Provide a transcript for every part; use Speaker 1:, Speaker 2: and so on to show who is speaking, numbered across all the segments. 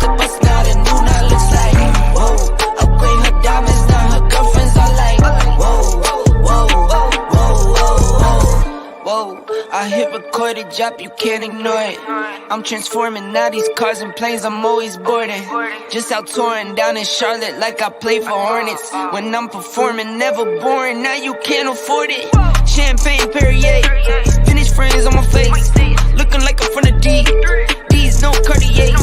Speaker 1: clip us now, the new now looks like, whoa. Upgrade her diamonds, now her girlfriends are like, whoa, whoa, whoa, whoa, whoa. I hit record a drop, you can't ignore it. I'm transforming now these cars and planes, I'm always boarding. Just out touring down in Charlotte like I play for Hornets. When I'm performing, never boring, now you can't afford it. Champagne Perrier, finish friends on my face. Looking like I'm from the deep. These no Cartiers.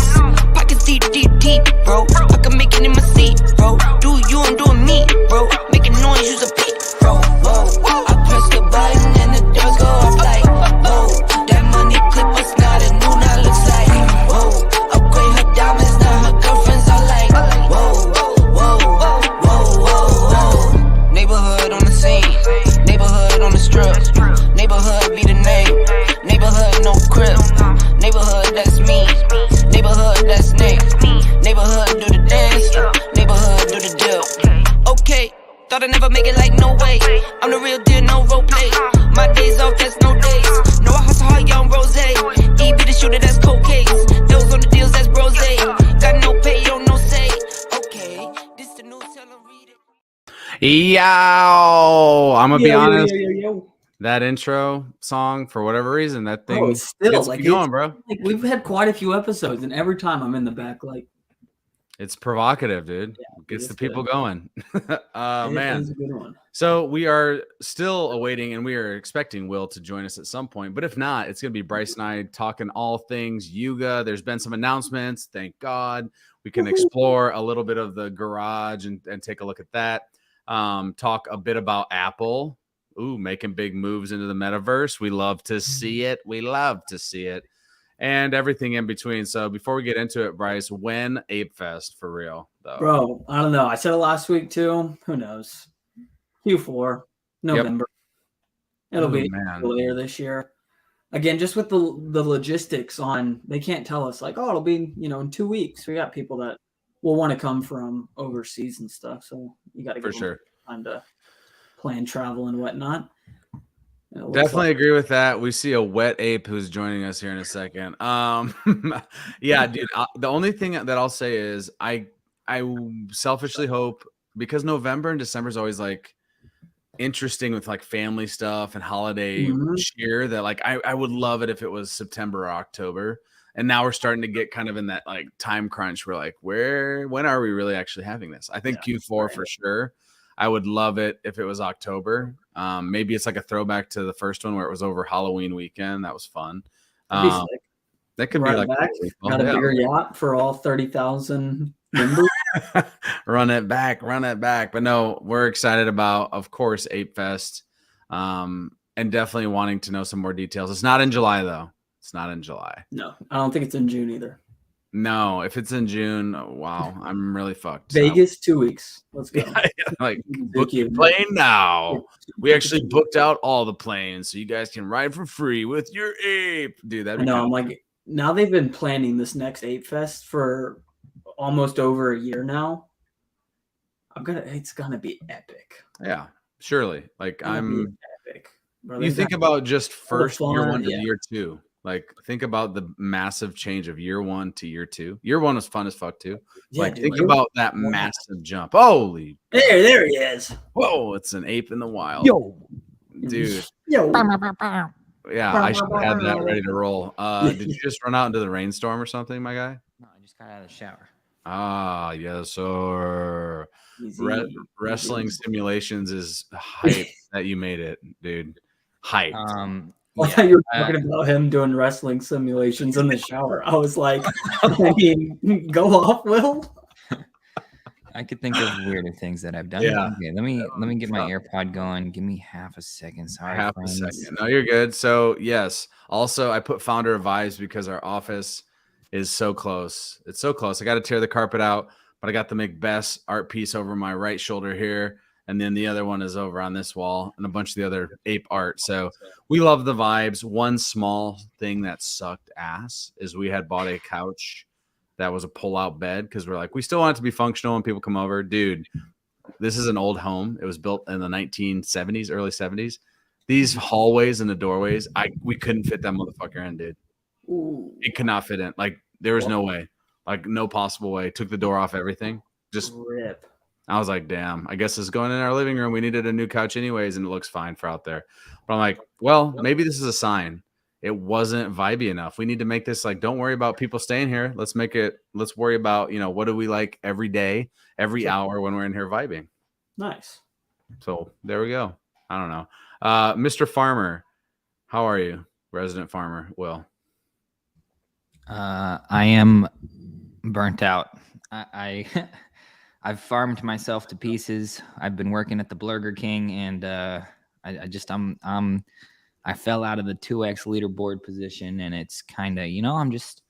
Speaker 1: Pockets deep, deep, deep, bro. I can make it in my seat, bro. Do you, I'm doing me, bro. Making noise, use a peak, bro. Whoa. I press the button and the doors go off like, whoa. That money clip us now, the new now looks like, whoa. Upgrade her diamonds, now her girlfriends are like, whoa, whoa, whoa, whoa, whoa. Neighborhood on the scene, neighborhood on the strip, neighborhood be the name, neighborhood no crib, neighborhood that's me, neighborhood that's Nick, neighborhood do the dance, neighborhood do the deal. Okay, thought I'd never make it like no way, I'm the real deal, no role play. My days off, that's no days. No, I hustle hard, young rose. E be the shooter, that's cocaine. Those on the deals, that's brose. Got no pay, on no say. Okay, this the news, tell them read it.
Speaker 2: Yo, I'm gonna be honest.
Speaker 3: Yo.
Speaker 2: That intro song, for whatever reason, that thing
Speaker 3: It's still
Speaker 2: gets
Speaker 3: like
Speaker 2: me going, bro.
Speaker 3: Like we've had quite a few episodes, and every time I'm in the back, like
Speaker 2: It's provocative, dude.
Speaker 3: Yeah,
Speaker 2: Gets the
Speaker 3: it's
Speaker 2: people
Speaker 3: good.
Speaker 2: going. Man.
Speaker 3: It's a good one.
Speaker 2: So we are still awaiting, and we are expecting Will to join us at some point. But if not, it's going to be Bryce and I talking all things YUGA. There's been some announcements. Thank God. We can explore a little bit of the garage and take a look at that. Talk a bit about Apple. Ooh, making big moves into the metaverse. We love to see it. We love to see it. And everything in between. So before we get into it, Bryce, when Ape Fest for real, though?
Speaker 3: Bro, I don't know. I said it last week too. Who knows? Q4, November. It'll be later this year. Again, just with the logistics on, they can't tell us like, oh, it'll be, in 2 weeks. We got people that will want to come from overseas and stuff. So you got to give them time to plan travel and whatnot.
Speaker 2: Definitely agree with that. We see a wet ape who's joining us here in a second. Yeah, dude. The only thing that I'll say is I selfishly hope, because November and December is always like interesting with like family stuff and holiday cheer, that like I would love it if it was September or October. And now we're starting to get kind of in that like time crunch. We're like, when are we really actually having this? I think Q4 for sure. I would love it if it was October. Maybe it's like a throwback to the first one where it was over Halloween weekend. That was fun. That could be like
Speaker 3: got a bigger yacht for all 30,000 members.
Speaker 2: Run it back. But no, we're excited about, of course, Ape Fest, and definitely wanting to know some more details. It's not in July though. It's not in July.
Speaker 3: No, I don't think it's in June either.
Speaker 2: No, if it's in June, wow, I'm really fucked.
Speaker 3: Vegas, 2 weeks. Let's go.
Speaker 2: Like, book your plane now. We actually booked out all the planes, so you guys can ride for free with your ape. Dude, that'd be
Speaker 3: I'm like, now they've been planning this next Ape Fest for almost over a year now. It's gonna be epic.
Speaker 2: Yeah, surely. Like,
Speaker 3: epic.
Speaker 2: Bro, you think about just first year one to year two. Like, think about the massive change of year one to year two. Year one was fun as fuck too.
Speaker 3: Yeah,
Speaker 2: like, think about that massive jump. Holy,
Speaker 3: there he is.
Speaker 2: Whoa, it's an ape in the wild.
Speaker 3: Yo,
Speaker 2: dude.
Speaker 3: Yo.
Speaker 2: Yeah, I should have that ready to roll. Did you just run out into the rainstorm or something, my guy?
Speaker 4: No, I just got out of the shower.
Speaker 2: Ah, yes, sir. Wrestling simulations is hype that you made it, dude. Hype.
Speaker 3: I thought you were talking about him doing wrestling simulations in the shower. I was like, I mean, go off, Will.
Speaker 4: I could think of weirder things that I've done.
Speaker 2: Yeah.
Speaker 4: Okay, let me get my AirPod going. Give me half a second. Sorry,
Speaker 2: half a second. No, you're good. So yes. Also, I put founder of Vibes because our office is so close. It's so close. I got to tear the carpet out, but I got the Macbeth art piece over my right shoulder here. And then the other one is over on this wall and a bunch of the other ape art. So we love the vibes. One small thing that sucked ass is we had bought a couch that was a pull-out bed because we're like, we still want it to be functional when people come over. Dude, this is an old home. It was built in the 1970s, early 70s. These hallways and the doorways, we couldn't fit that motherfucker in, dude.
Speaker 3: Ooh.
Speaker 2: It could not fit in. Like, there was no way. like no possible way. Took the door off everything. Just
Speaker 3: rip.
Speaker 2: I was like, damn, I guess it's going in our living room. We needed a new couch anyways, and it looks fine for out there. But I'm like, well, maybe this is a sign. It wasn't vibey enough. We need to make this like, don't worry about people staying here. Let's worry about, what do we like every day, every hour when we're in here vibing.
Speaker 3: Nice.
Speaker 2: So there we go. I don't know. Mr. Farmer, how are you? Resident Farmer, Will.
Speaker 4: I am burnt out. I've farmed myself to pieces. I've been working at the Burger King, and I fell out of the 2x leaderboard position, and it's kind of, I'm just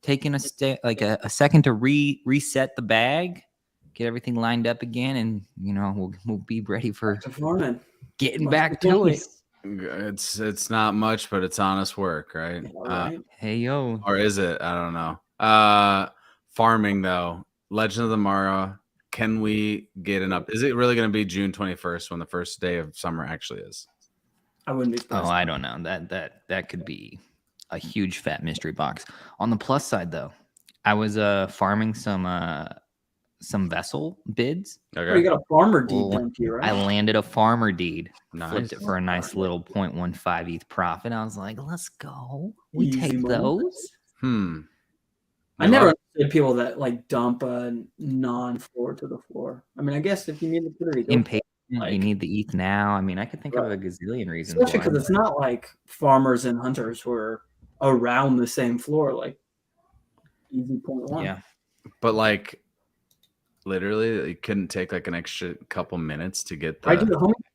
Speaker 4: taking a second to reset the bag, get everything lined up again, and we'll be ready for getting back to it.
Speaker 2: It's not much, but it's honest work, right?
Speaker 4: Hey yo,
Speaker 2: or is it? I don't know. Farming though, Legend of the Mara. Can we get an up? Is it really going to be June 21st when the first day of summer actually is?
Speaker 3: I wouldn't be surprised.
Speaker 4: Oh, I don't know. That could be a huge fat mystery box. On the plus side, though, I was farming some vessel bids.
Speaker 3: Okay. Oh, you got a farmer deed, don't you, right?
Speaker 4: I landed a farmer deed.
Speaker 2: Nice.
Speaker 4: Flipped it for a nice little 0.15 ETH profit. I was like, let's go. We take those.
Speaker 3: I never understood people that like dump a non-floor to the floor. I mean, I guess if you need liquidity,
Speaker 4: impatient, you need the ETH now. I mean, I could think of a gazillion reasons.
Speaker 3: Especially because it's not like farmers and hunters were around the same floor, like easy 0.1.
Speaker 4: Yeah,
Speaker 2: but like literally, you couldn't take like an extra couple minutes to get the.
Speaker 3: I do.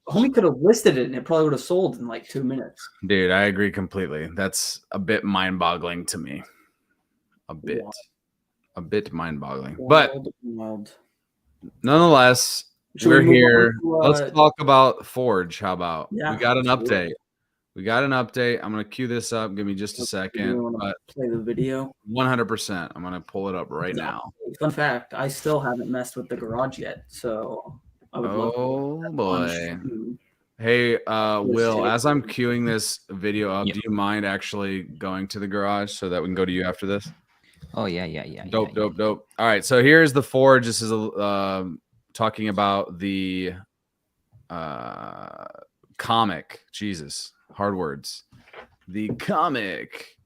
Speaker 3: Homie could have listed it, and it probably would have sold in like 2 minutes.
Speaker 2: Dude, I agree completely. That's a bit mind-boggling to me. A bit mind-boggling, but nonetheless, we're here. Let's talk about Forge. How about we got an update? We got an update. I'm gonna cue this up. Give me just a second.
Speaker 3: Play the video.
Speaker 2: 100%. I'm gonna pull it up right now.
Speaker 3: Fun fact: I still haven't messed with the garage yet, so I would love to
Speaker 2: boy. Hey, Will, as I'm queuing this video up, do you mind actually going to the garage so that we can go to you after this?
Speaker 4: Oh, yeah.
Speaker 2: Dope. All right, so here's the Forge. This is talking about the comic. Jesus, hard words. The comic.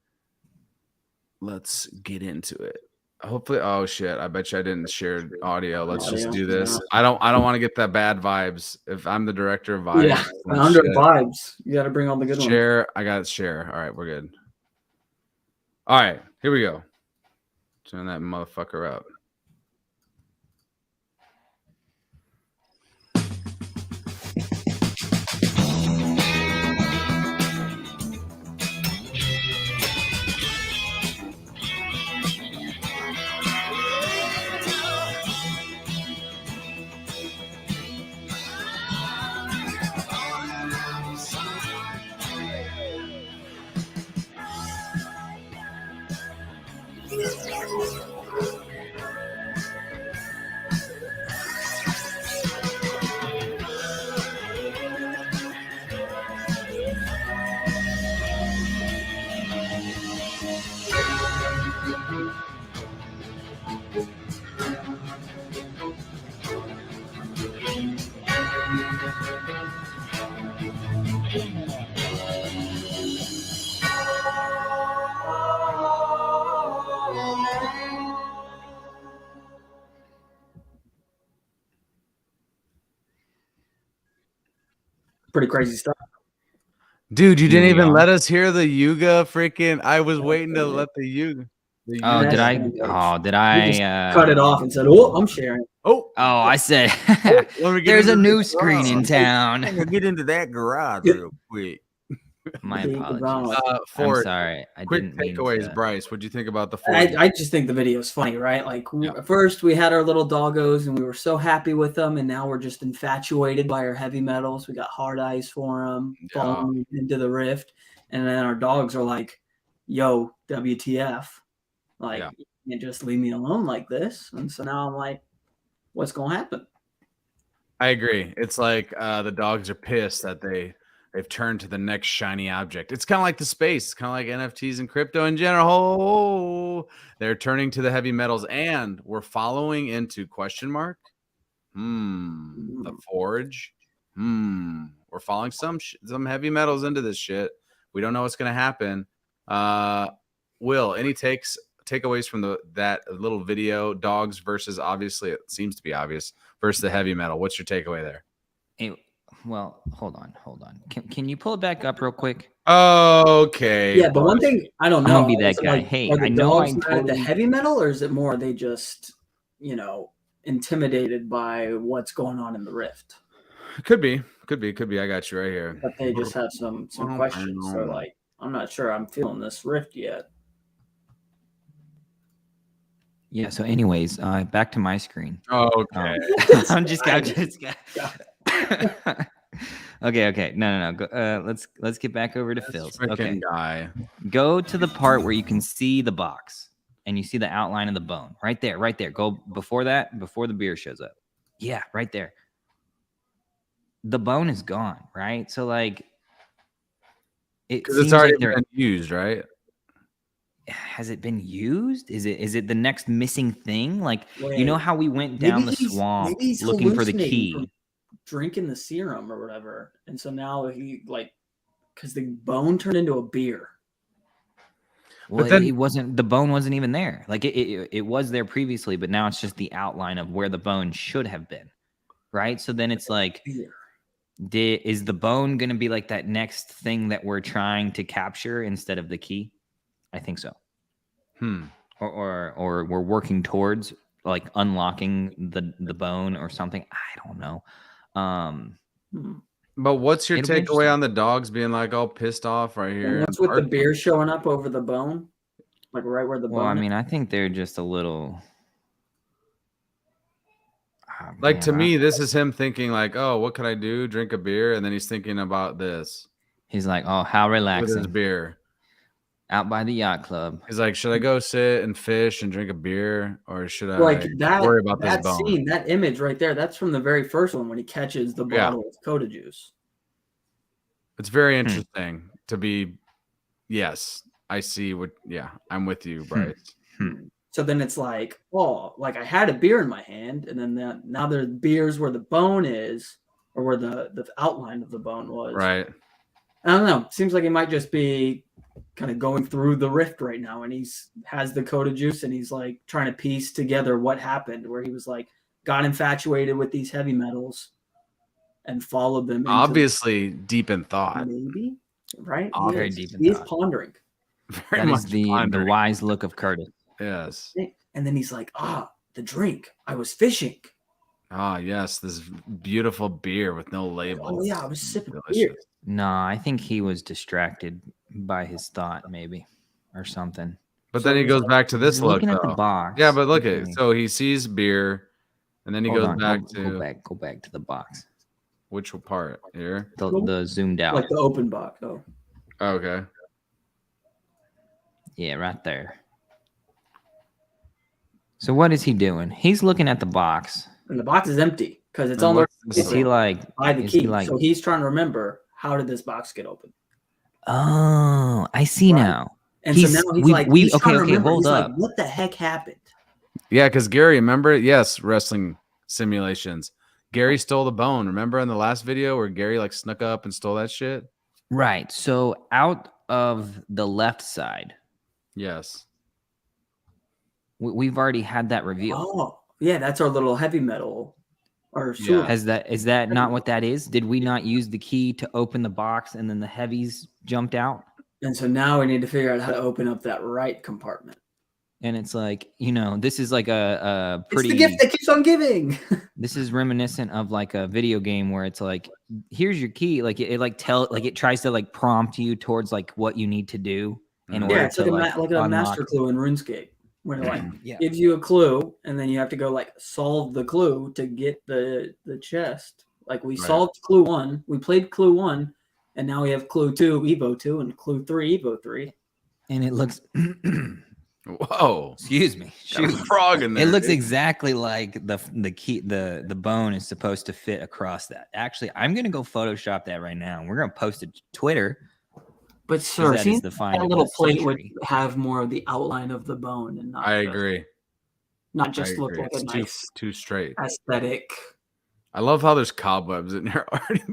Speaker 2: Let's get into it. Hopefully, oh shit! I bet you I didn't share audio. Let's just do this. I don't want to get that bad vibes. If I'm the director of vibes,
Speaker 3: under vibes, you got to bring all the good ones.
Speaker 2: Share. I got share. All right, we're good. All right, here we go. Turn that motherfucker up.
Speaker 3: Pretty crazy stuff.
Speaker 2: Dude, you didn't even let us hear the Yuga freaking. I was waiting to let the Yuga.
Speaker 4: Oh, did I? Oh, did I?
Speaker 3: Cut it off and said, "Oh, I'm sharing."
Speaker 2: Oh,
Speaker 4: I said, "There's a new screen in town."
Speaker 2: I'm gonna get into that garage real quick.
Speaker 4: My apologies.
Speaker 2: I'm
Speaker 4: sorry.
Speaker 2: Quick takeaways, Bryce. What'd you think about the Forge?
Speaker 3: I just think the video is funny, right? Like first we had our little doggos and we were so happy with them, and now we're just infatuated by our heavy metals. We got hard eyes for them, falling into the rift, and then our dogs are like, "Yo, WTF? Like, you can't just leave me alone like this." And so now I'm like, "What's gonna happen?"
Speaker 2: I agree. It's like the dogs are pissed that they They've turned to the next shiny object. It's kind of like the space. It's kind of like NFTs and crypto in general. They're turning to the heavy metals, and we're following into question mark. The forge. We're following some heavy metals into this shit. We don't know what's going to happen. Will, any takeaways from that little video? Dogs versus, obviously, it seems to be obvious, versus the heavy metal. What's your takeaway there?
Speaker 4: Well, hold on. Can you pull it back up real quick?
Speaker 2: Okay.
Speaker 3: Yeah, but one thing I don't know.
Speaker 4: I'm gonna be that guy.
Speaker 3: Like,
Speaker 4: hey,
Speaker 3: are the
Speaker 4: I know
Speaker 3: dogs
Speaker 4: I'm
Speaker 3: mad at the
Speaker 4: totally...
Speaker 3: heavy metal, or is it more they just, intimidated by what's going on in the rift?
Speaker 2: Could be. I got you right here.
Speaker 3: But they just have some questions. So like, I'm not sure I'm feeling this rift yet.
Speaker 4: Yeah. So, anyways, back to my screen.
Speaker 2: Okay.
Speaker 4: I'm just Okay. No. Go, let's get back over to Phil's. Okay.
Speaker 2: Guy.
Speaker 4: Go to the part where you can see the box and you see the outline of the bone. Right there. Go before that, before the beer shows up. Yeah, right there. The bone is gone, right? So like,
Speaker 2: because it's already been used, right?
Speaker 4: Has it been used? Is it the next missing thing? Like, you know how we went down the swamp looking for the key,
Speaker 3: drinking the serum or whatever, and so now he because the bone turned into a beer.
Speaker 4: Well, but then, it wasn't. The bone wasn't even there. Like it was there previously, but now it's just the outline of where the bone should have been, right? So then it's like, is the bone going to be like that next thing that we're trying to capture instead of the key? I think so. Or we're working towards like unlocking the bone or something. I don't know.
Speaker 2: But what's your takeaway on the dogs being like all pissed off right here?
Speaker 3: And what's with the beer showing up over the bone? Like right where the bone.
Speaker 4: Well, I mean, I think they're just a little.
Speaker 2: Like, to me, this is him thinking like, oh, what could I do? Drink a beer. And then he's thinking about this.
Speaker 4: He's like, oh, how relaxing.
Speaker 2: With his beer.
Speaker 4: Out by the yacht club.
Speaker 2: He's like, should I go sit and fish and drink a beer, or should I
Speaker 3: worry
Speaker 2: about this bone?
Speaker 3: Scene, that image right there, that's from the very first one when he catches the bottle of Coda juice.
Speaker 2: It's very interesting to be. Yes, I see what. Yeah, I'm with you, Bryce.
Speaker 3: So then it's like, oh, like I had a beer in my hand, and then now there's beers where the bone is, or where the outline of the bone was.
Speaker 2: Right.
Speaker 3: I don't know. Seems like it might just be kind of going through the rift right now, and has the Coda juice, and he's like trying to piece together what happened, where he was like got infatuated with these heavy metals and followed them.
Speaker 2: Obviously, deep in thought.
Speaker 3: Maybe, right?
Speaker 4: Very deep in thought.
Speaker 3: He is pondering.
Speaker 4: That is the wise look of Curtis.
Speaker 2: Yes.
Speaker 3: And then he's like, the drink. I was fishing.
Speaker 2: Yes, this beautiful beer with no label.
Speaker 3: Oh yeah, I was sipping beer.
Speaker 4: No, I think he was distracted by his thought, maybe, or something.
Speaker 2: But then he goes back to this look,
Speaker 4: looking at the box.
Speaker 2: Yeah, but look at it. So he sees beer, and then he goes back to
Speaker 4: go back to the box.
Speaker 2: Which part here?
Speaker 4: The zoomed out,
Speaker 3: like the open box. Oh,
Speaker 2: okay.
Speaker 4: Yeah, right there. So what is he doing? He's looking at the box,
Speaker 3: and the box is empty because it's on the.
Speaker 4: Is he like
Speaker 3: by the key? So he's trying to remember, how did this box get open?
Speaker 4: Oh, I see now.
Speaker 3: And so now he's like,
Speaker 4: okay, hold up.
Speaker 3: Like, what the heck happened?
Speaker 2: Yeah, because Gary, remember? Yes, wrestling simulations. Gary stole the bone. Remember in the last video where Gary like snuck up and stole that shit?
Speaker 4: Right. So out of the left side.
Speaker 2: Yes.
Speaker 4: We've already had that reveal.
Speaker 3: Oh, yeah, that's our little heavy metal. Or
Speaker 4: is that not what that is? Did we not use the key to open the box and then the heavies jumped out?
Speaker 3: And so now we need to figure out how to open up that right compartment.
Speaker 4: And it's like, this is like a pretty.
Speaker 3: It's the gift that keeps on giving.
Speaker 4: This is reminiscent of like a video game where it's like, here's your key. Like it tries to like prompt you towards like what you need to do in order
Speaker 3: it's
Speaker 4: to
Speaker 3: like a master clue in RuneScape. Where it like gives you a clue, and then you have to go like solve the clue to get the chest. Like we solved clue 1, we played clue 1, and now we have clue 2, Evo 2, and clue 3, Evo 3.
Speaker 4: And it looks
Speaker 2: Whoa!
Speaker 4: Excuse me.
Speaker 2: Got a
Speaker 4: Shoot.
Speaker 2: frog in there.
Speaker 4: It looks
Speaker 2: dude.
Speaker 4: exactly like the bone is supposed to fit across that. Actually, I'm gonna go Photoshop that right now. We're gonna post it to Twitter.
Speaker 3: But sir,
Speaker 4: that
Speaker 3: seems
Speaker 4: is the find
Speaker 3: that
Speaker 4: of
Speaker 3: little
Speaker 4: the
Speaker 3: plate would
Speaker 4: century.
Speaker 3: have more of the outline of the bone and not.
Speaker 2: I agree.
Speaker 3: Not just look like
Speaker 2: It's
Speaker 3: a nice
Speaker 2: too straight.
Speaker 3: aesthetic.
Speaker 2: I love how there's cobwebs in there already.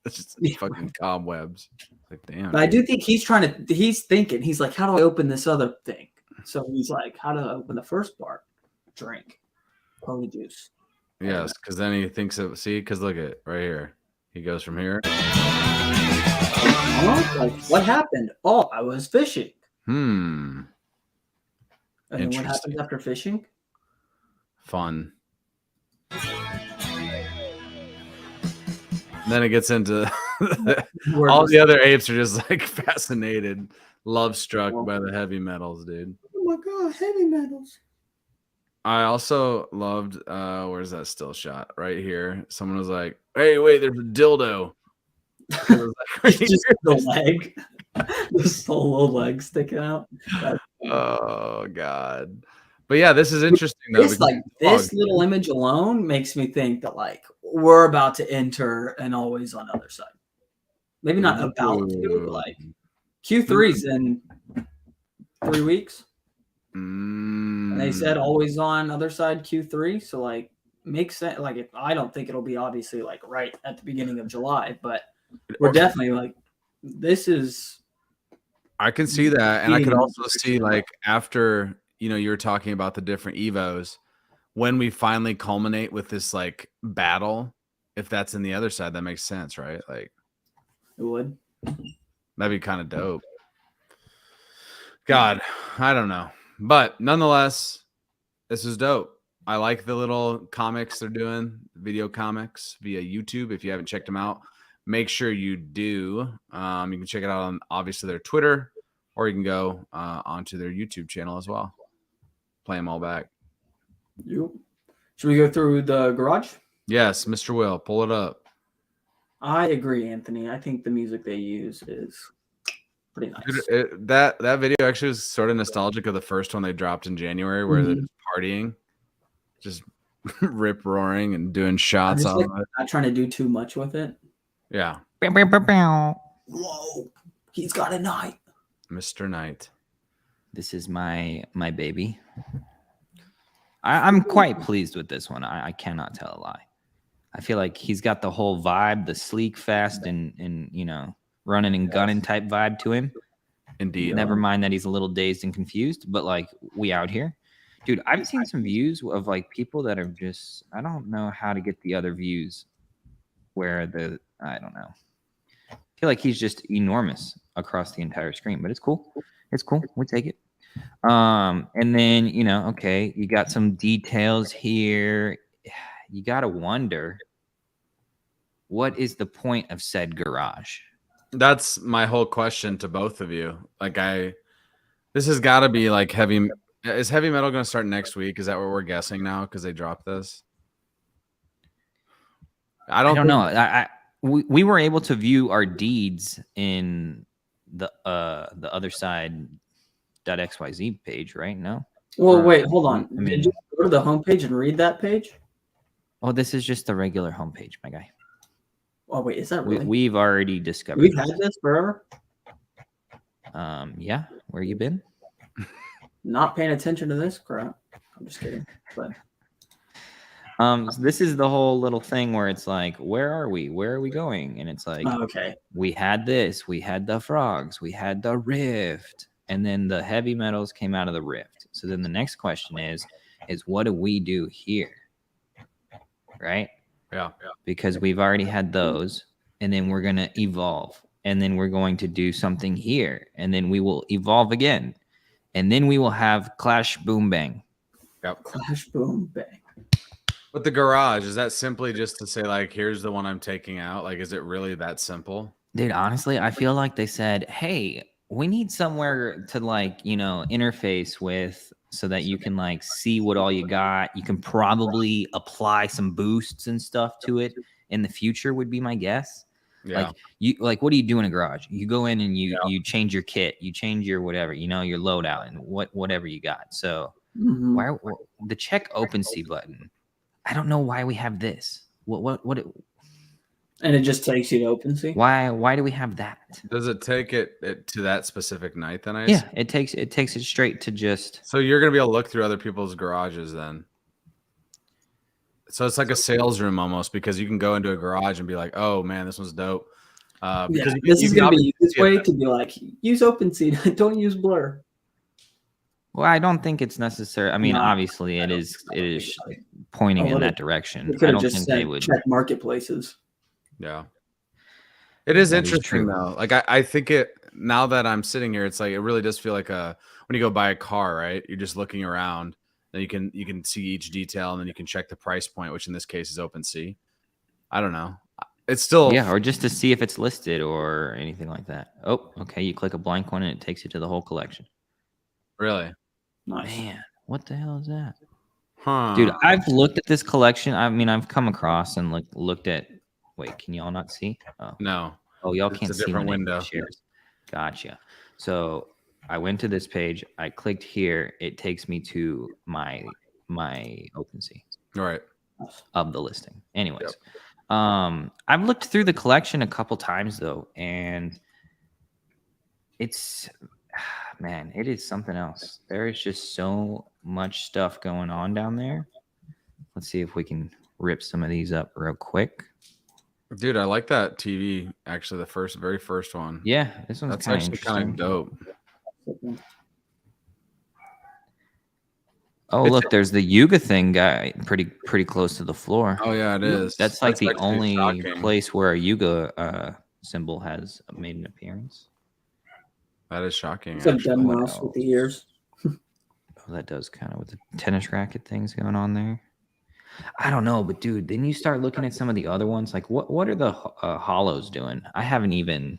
Speaker 2: It's just fucking cobwebs. Like, damn.
Speaker 3: But I do think he's thinking, he's like, how do I open this other thing? So he's like, how do I open the first part? Drink. Holy juice.
Speaker 2: Yes, because then he thinks of, see, because look at it right here. He goes from here.
Speaker 3: Oh, like, what happened? Oh, I was fishing.
Speaker 2: And
Speaker 3: then what happens after fishing?
Speaker 2: Fun. Then it gets into all the other apes are just like fascinated, love struck by the heavy metals, dude.
Speaker 3: Oh my god, heavy metals.
Speaker 2: I also loved where's that still shot? Right here. Someone was like, hey, wait, there's a dildo. It was like,
Speaker 3: just the leg. The solo leg sticking out.
Speaker 2: Oh god. But yeah, this is interesting though.
Speaker 3: This little image alone makes me think that like we're about to enter an always on other side. Maybe not about to, but like Q3's in 3 weeks. And they said always on other side Q3, so like makes sense. Like I don't think it'll be obviously like right at the beginning of July, but we're definitely like this is.
Speaker 2: I can see that, and I could also see like after you were talking about the different evos, when we finally culminate with this like battle, if that's in the other side, that makes sense, right? Like
Speaker 3: it would.
Speaker 2: That'd be kind of dope. God, I don't know. But nonetheless, this is dope. I like the little comics they're doing, video comics via YouTube. If you haven't checked them out, make sure you do. You can check it out on obviously their Twitter, or you can go onto their YouTube channel as well. Play them all back.
Speaker 3: Yep. Should we go through the garage?
Speaker 2: Yes, Mr. Will, pull it up.
Speaker 3: I agree, Anthony. I think the music they use is pretty nice.
Speaker 2: Dude, that video actually was sort of nostalgic of the first one they dropped in January, where they're just partying, just rip roaring and doing shots on it.
Speaker 3: Not trying to do too much with it.
Speaker 2: Yeah.
Speaker 3: Whoa, he's got a knight.
Speaker 2: Mr. Knight.
Speaker 4: This is my baby. I'm quite pleased with this one. I cannot tell a lie. I feel like he's got the whole vibe, the sleek, fast, and running and gunning type vibe to him.
Speaker 2: Indeed.
Speaker 4: Never mind that he's a little dazed and confused, but like we out here. Dude, I've seen some views of like people that are just, I don't know how to get the other views where I don't know. I feel like he's just enormous across the entire screen, but it's cool. It's cool. We'll take it. And then, okay, you got some details here. You got to wonder, what is the point of said garage?
Speaker 2: That's my whole question to both of you. Like this has got to be like heavy. Is heavy metal going to start next week? Is that what we're guessing now? Because they dropped this. I don't
Speaker 4: know. We were able to view our deeds in the other side .xyz page, right? No.
Speaker 3: Well, wait, hold on. Did you go to the homepage and read that page?
Speaker 4: Oh, this is just the regular homepage, my guy.
Speaker 3: Oh wait, is that really?
Speaker 4: We've already discovered.
Speaker 3: We've had this forever.
Speaker 4: Yeah. Where you been?
Speaker 3: Not paying attention to this crap. I'm just kidding. But
Speaker 4: this is the whole little thing where it's like, where are we? Where are we going? And it's like,
Speaker 3: okay,
Speaker 4: we had this, we had the frogs, we had the rift, and then the heavy metals came out of the rift. So then the next question is what do we do here? Right?
Speaker 2: Yeah.
Speaker 4: Because we've already had those, and then we're going to evolve, and then we're going to do something here, and then we will evolve again, and then we will have Clash Boom Bang.
Speaker 2: Yep.
Speaker 3: Clash Boom Bang.
Speaker 2: But the garage, is that simply just to say like, here's the one I'm taking out? Like, is it really that simple?
Speaker 4: Dude, honestly, I feel like they said, hey, we need somewhere to like, interface with, so that you can like see what all you got. You can probably apply some boosts and stuff to it in the future, would be my guess.
Speaker 2: Yeah.
Speaker 4: Like what do you do in a garage? You go in and you change your kit, you change your whatever, you know, your loadout and whatever you got. So why the check OpenSea button? I don't know why we have this.
Speaker 3: And it just takes you to OpenSea.
Speaker 4: Why do we have that?
Speaker 2: Does it take it to that specific night then?
Speaker 4: Yeah, it takes it straight to just.
Speaker 2: So you're gonna be able to look through other people's garages then. So it's like a sales room almost, because you can go into a garage and be like, "Oh man, this one's dope." Because
Speaker 3: this is gonna be this way to be like, use OpenSea, don't use Blur.
Speaker 4: Well, I don't think it's necessary. I mean, obviously, it is pointing in that direction. I don't think they would
Speaker 3: check marketplaces.
Speaker 2: Yeah, it is interesting though. Like I think it, now that I'm sitting here, it's like it really does feel like when you go buy a car, right? You're just looking around, then you can see each detail, and then you can check the price point, which in this case is OpenSea. I don't know. It's still
Speaker 4: or just to see if it's listed or anything like that. Oh, okay. You click a blank one and it takes you to the whole collection.
Speaker 2: Really
Speaker 3: nice.
Speaker 4: Man, what the hell is that?
Speaker 2: Huh?
Speaker 4: Dude, I've looked at this collection. I mean, I've come across and looked at. Wait, can y'all not see? Oh
Speaker 2: no.
Speaker 4: Oh, y'all can't
Speaker 2: a
Speaker 4: see
Speaker 2: different window.
Speaker 4: Shares. Gotcha. So I went to this page. I clicked here. It takes me to my OpenSea.
Speaker 2: Right.
Speaker 4: Of the listing. Anyways, I've looked through the collection a couple times though, and it's man, it is something else. There is just so much stuff going on down there. Let's see if we can rip some of these up real quick.
Speaker 2: Dude, I like that TV. Actually, the very first one.
Speaker 4: Yeah, this one's
Speaker 2: that's actually kind of dope.
Speaker 4: Oh, look, there's the Yuga thing guy pretty close to the floor.
Speaker 2: Oh yeah, it is.
Speaker 4: That's like the only place where a Yuga symbol has made an appearance.
Speaker 2: That is shocking.
Speaker 3: It's a dumb mouse with the ears.
Speaker 4: Oh, that does kind of with the tennis racket things going on there. I don't know, but dude, then you start looking at some of the other ones. Like, what are the hollows doing? I haven't even.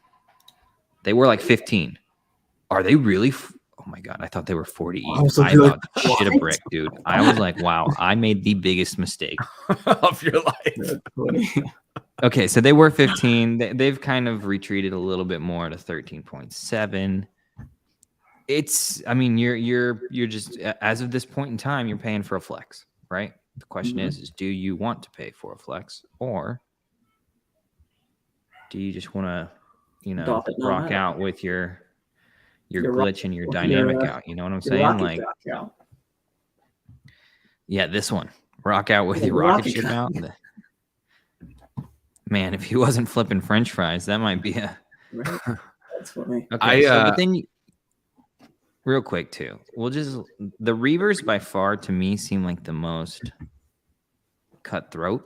Speaker 4: They were like 15. Are they really? Oh my god, I thought they were 40 each. I about shit a brick, dude. I was like, wow, I made the biggest mistake
Speaker 2: of your life.
Speaker 4: Okay, so they were 15. They've kind of retreated a little bit more to 13.7. It's, I mean, you're just, as of this point in time, you're paying for a flex, right? The question is do you want to pay for a flex, or do you just want to, you know, rock out with your glitch and your dynamic out? You know what I'm saying? Like, yeah, this one, rock out with your rocket ship out. Man, if he wasn't flipping French fries, that might be a.
Speaker 3: Right. That's funny.
Speaker 4: Okay, but then real quick too, the Reavers by far to me seem like the most cutthroat.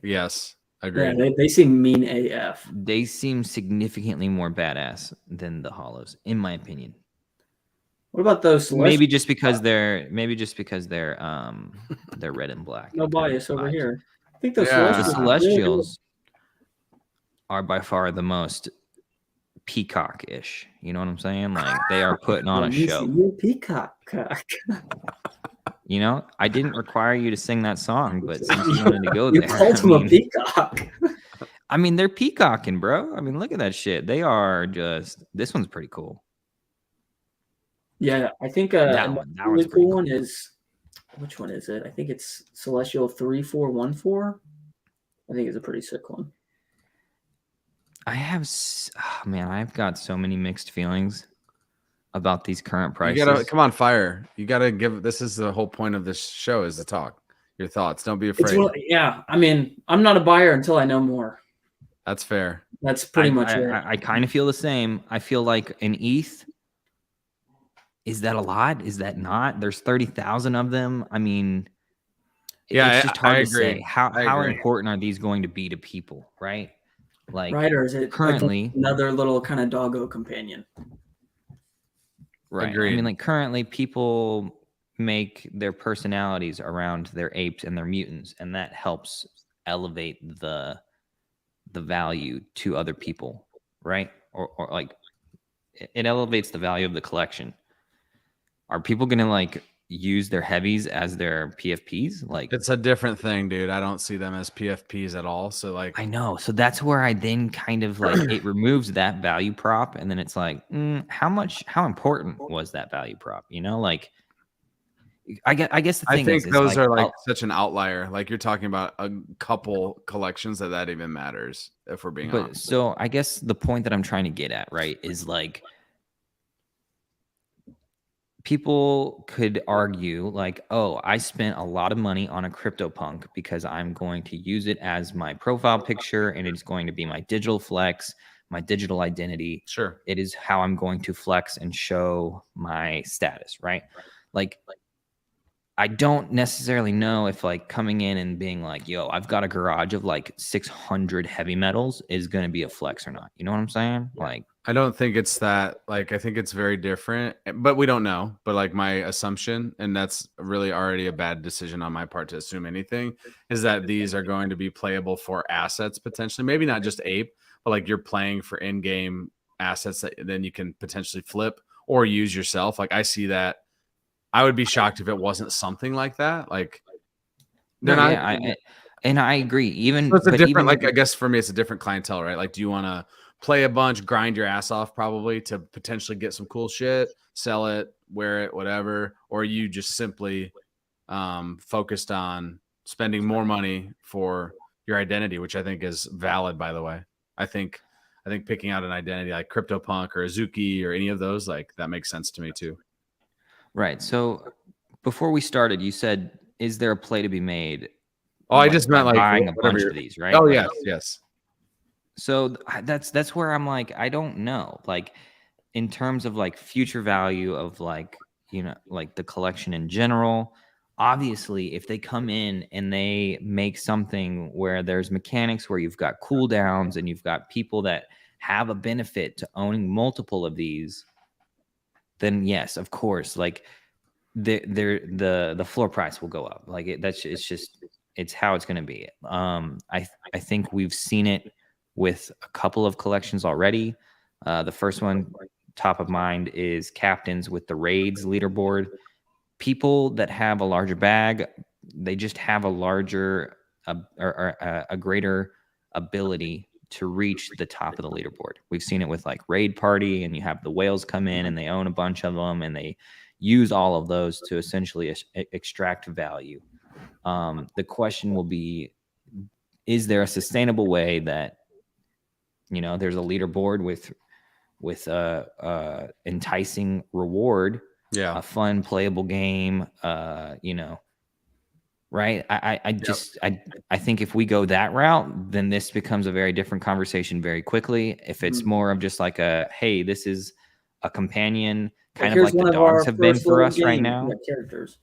Speaker 2: Yes, agreed.
Speaker 3: Yeah, they seem mean AF.
Speaker 4: They seem significantly more badass than the Hollows, in my opinion.
Speaker 3: What about those?
Speaker 4: Maybe just because they're red and black.
Speaker 3: No bias over here. I think those
Speaker 4: Celestials are by far the most peacock-ish. You know what I'm saying? Like, they are putting on a show.
Speaker 3: Peacock.
Speaker 4: You know, I didn't require you to sing that song, but since you wanted to go there,
Speaker 3: you called him a peacock.
Speaker 4: I mean, they're peacocking, bro. I mean, look at that shit. They are just. This one's pretty cool.
Speaker 3: Yeah, I think that really cool one is. Which one is it? I think it's Celestial 3414. I think it's a pretty sick one.
Speaker 4: I've got so many mixed feelings about these current prices.
Speaker 2: You gotta come on, fire. You gotta give. This is the whole point of this show, is to talk your thoughts. Don't be afraid.
Speaker 3: Yeah, I mean, I'm not a buyer until I know more.
Speaker 2: That's fair.
Speaker 3: That's pretty much it.
Speaker 4: I kind of feel the same. I feel like an ETH. Is that a lot? Is that not? There's 30,000 of them. I mean, it's just hard to say. How important are these going to be to people, right? Like,
Speaker 3: right, or is it
Speaker 4: currently
Speaker 3: like another little kind of doggo companion?
Speaker 4: Right.
Speaker 2: Agreed.
Speaker 4: I mean, like, currently people make their personalities around their apes and their mutants, and that helps elevate the value to other people, right? Or like, it elevates the value of the collection. Are people gonna like use their heavies as their PFPs. Like,
Speaker 2: it's a different thing, dude. I don't see them as PFPs at all. So like,
Speaker 4: I know. So that's where I then kind of like it removes that value prop, and then it's like, how important was that value prop? You know, like I guess the thing
Speaker 2: I think
Speaker 4: is
Speaker 2: those
Speaker 4: like,
Speaker 2: are like such an outlier. Like you're talking about a couple collections that even matters, if we're being honest.
Speaker 4: So I guess the point that I'm trying to get at, right, is like people could argue like, oh, I spent a lot of money on a CryptoPunk because I'm going to use it as my profile picture and it's going to be my digital flex, my digital identity.
Speaker 2: Sure.
Speaker 4: It is how I'm going to flex and show my status, right? Like I don't necessarily know if like coming in and being like, yo, I've got a garage of like 600 heavy metals is going to be a flex or not. You know what I'm saying? Like,
Speaker 2: I don't think it's that. Like, I think it's very different, but we don't know. But like my assumption, and that's really already a bad decision on my part to assume anything, is that these are going to be playable for assets potentially. Maybe not just ape, but like you're playing for in-game assets that then you can potentially flip or use yourself. Like I see that. I would be shocked if it wasn't something like that. Like,
Speaker 4: they're not. Yeah, and I agree. Even
Speaker 2: so it's a different. Like, I guess for me, it's a different clientele, right? Like, do you want to play a bunch, grind your ass off, probably to potentially get some cool shit, sell it, wear it, whatever, or are you just simply focused on spending more money for your identity, which I think is valid, by the way. I think picking out an identity like CryptoPunk or Azuki or any of those, like that makes sense to me too.
Speaker 4: Right. So before we started, you said, is there a play to be made?
Speaker 2: Oh, I just meant like
Speaker 4: buying a bunch of these, right?
Speaker 2: Oh,
Speaker 4: like,
Speaker 2: yes, yes.
Speaker 4: So that's where I'm like, I don't know. Like in terms of like future value of like, you know, like the collection in general, obviously if they come in and they make something where there's mechanics where you've got cooldowns and you've got people that have a benefit to owning multiple of these, then yes, of course, like the floor price will go up. Like it's how it's going to be. I think we've seen it with a couple of collections already. The first one top of mind is captains with the raids leaderboard. People that have a larger bag, they just have a larger or a greater ability to reach the top of the leaderboard. We've seen it with like Raid Party, and you have the whales come in and they own a bunch of them and they use all of those to essentially extract value. The question will be, is there a sustainable way that, you know, there's a leaderboard with enticing reward, a fun playable game, you know, right? I think if we go that route, then this becomes a very different conversation very quickly. If it's more of just like hey, this is a companion, kind of like the dogs have been for us right now.
Speaker 3: Characters.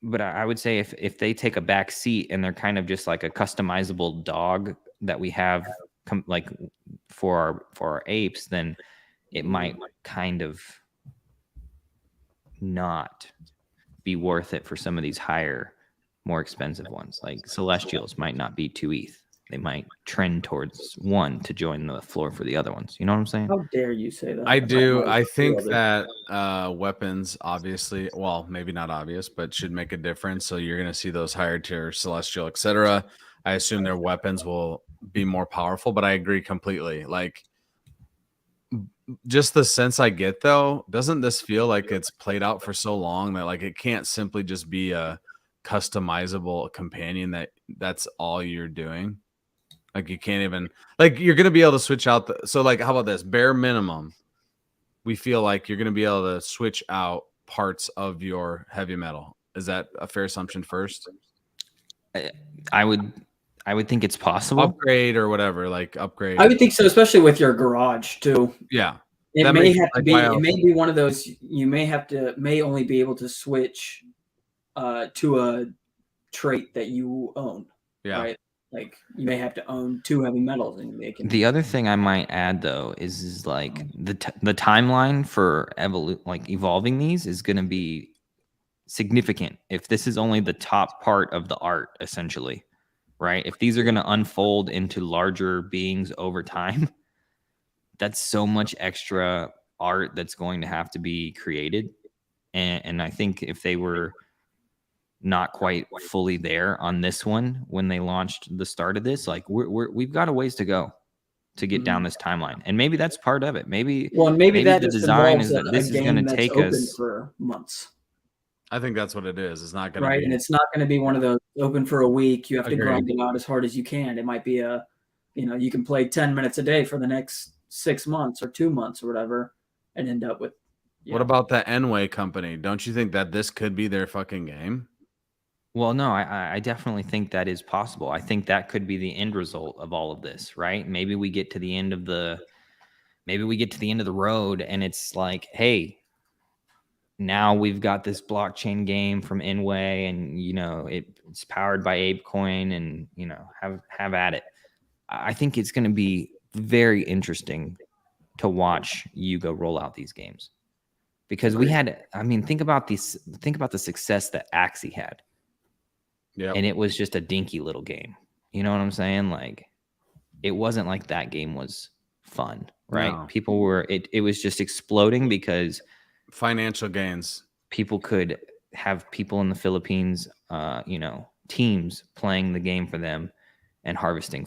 Speaker 4: But I would say if they take a back seat and they're kind of just like a customizable dog that we have like for our apes, then it might kind of not be worth it for some of these higher, more expensive ones. Like Celestials might not be 2 ETH. They might trend towards 1 to join the floor for the other ones. You know what I'm saying?
Speaker 3: How dare you say that?
Speaker 2: I do. I think that weapons, obviously, well, maybe not obvious, but should make a difference. So you're going to see those higher tier Celestial, etc. I assume their weapons will be more powerful, but I agree completely. Like, just the sense I get, though, doesn't this feel like it's played out for so long that like it can't simply just be a customizable companion that's all you're doing? Like you can't even, like, you're gonna be able to switch out so like, how about this? Bare minimum, we feel like you're gonna be able to switch out parts of your heavy metal. Is that a fair assumption first?
Speaker 4: I would think it's possible.
Speaker 2: Upgrade or whatever, like upgrade.
Speaker 3: I would think so, especially with your garage too.
Speaker 2: Yeah.
Speaker 3: It may have to be. It may be one of those. You may only be able to switch to a trait that you own.
Speaker 2: Yeah.
Speaker 3: Right. Like you may have to own 2 heavy metals, and they can.
Speaker 4: The other thing I might add though is like the timeline for evolving these is going to be significant. If this is only the top part of the art, essentially, right? If these are going to unfold into larger beings over time, that's so much extra art that's going to have to be created. And I think if they were not quite fully there on this one when they launched the start of this, like we've got a ways to go to get down this timeline, and maybe that's part of it. Maybe
Speaker 3: that
Speaker 4: the
Speaker 3: just
Speaker 4: design is
Speaker 3: involves
Speaker 4: that this is going to take us
Speaker 3: for months.
Speaker 2: I think that's what it is. It's not going to
Speaker 3: be and it's not going to be one of those open for a week. You have to grind it out as hard as you can. It might be you can play 10 minutes a day for the next 6 months or 2 months or whatever, and end up with.
Speaker 2: What about the Enway company? Don't you think that this could be their fucking game?
Speaker 4: Well, no, I definitely think that is possible. I think that could be the end result of all of this, right? Maybe we get to the end of the road and it's like, hey, now we've got this blockchain game from Enway, and it's powered by ApeCoin, and have at it. I think it's going to be very interesting to watch YUGA roll out these games, because think about the success that Axie had. Yeah. And it was just a dinky little game. You know what I'm saying? Like, it wasn't like that game was fun, right? No. People were, it was just exploding because
Speaker 2: financial gains.
Speaker 4: People could have people in the Philippines, teams playing the game for them and harvesting,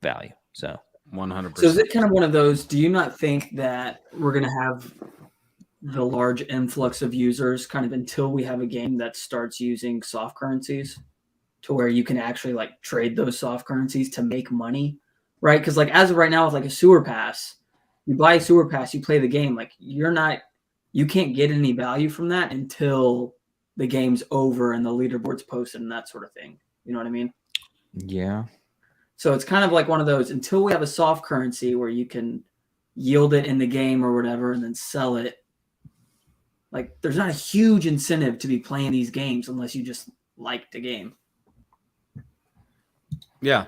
Speaker 4: value. So
Speaker 2: 100%.
Speaker 3: So is it kind of one of those, do you not think that we're going to have the large influx of users kind of until we have a game that starts using soft currencies, to where you can actually like trade those soft currencies to make money, right? Because like as of right now with like a sewer pass, you buy a sewer pass, you play the game, like you can't get any value from that until the game's over and the leaderboard's posted and that sort of thing. You know what I mean?
Speaker 4: Yeah.
Speaker 3: So it's kind of like one of those, until we have a soft currency where you can yield it in the game or whatever and then sell it. Like, there's not a huge incentive to be playing these games unless you just like the game.
Speaker 2: Yeah.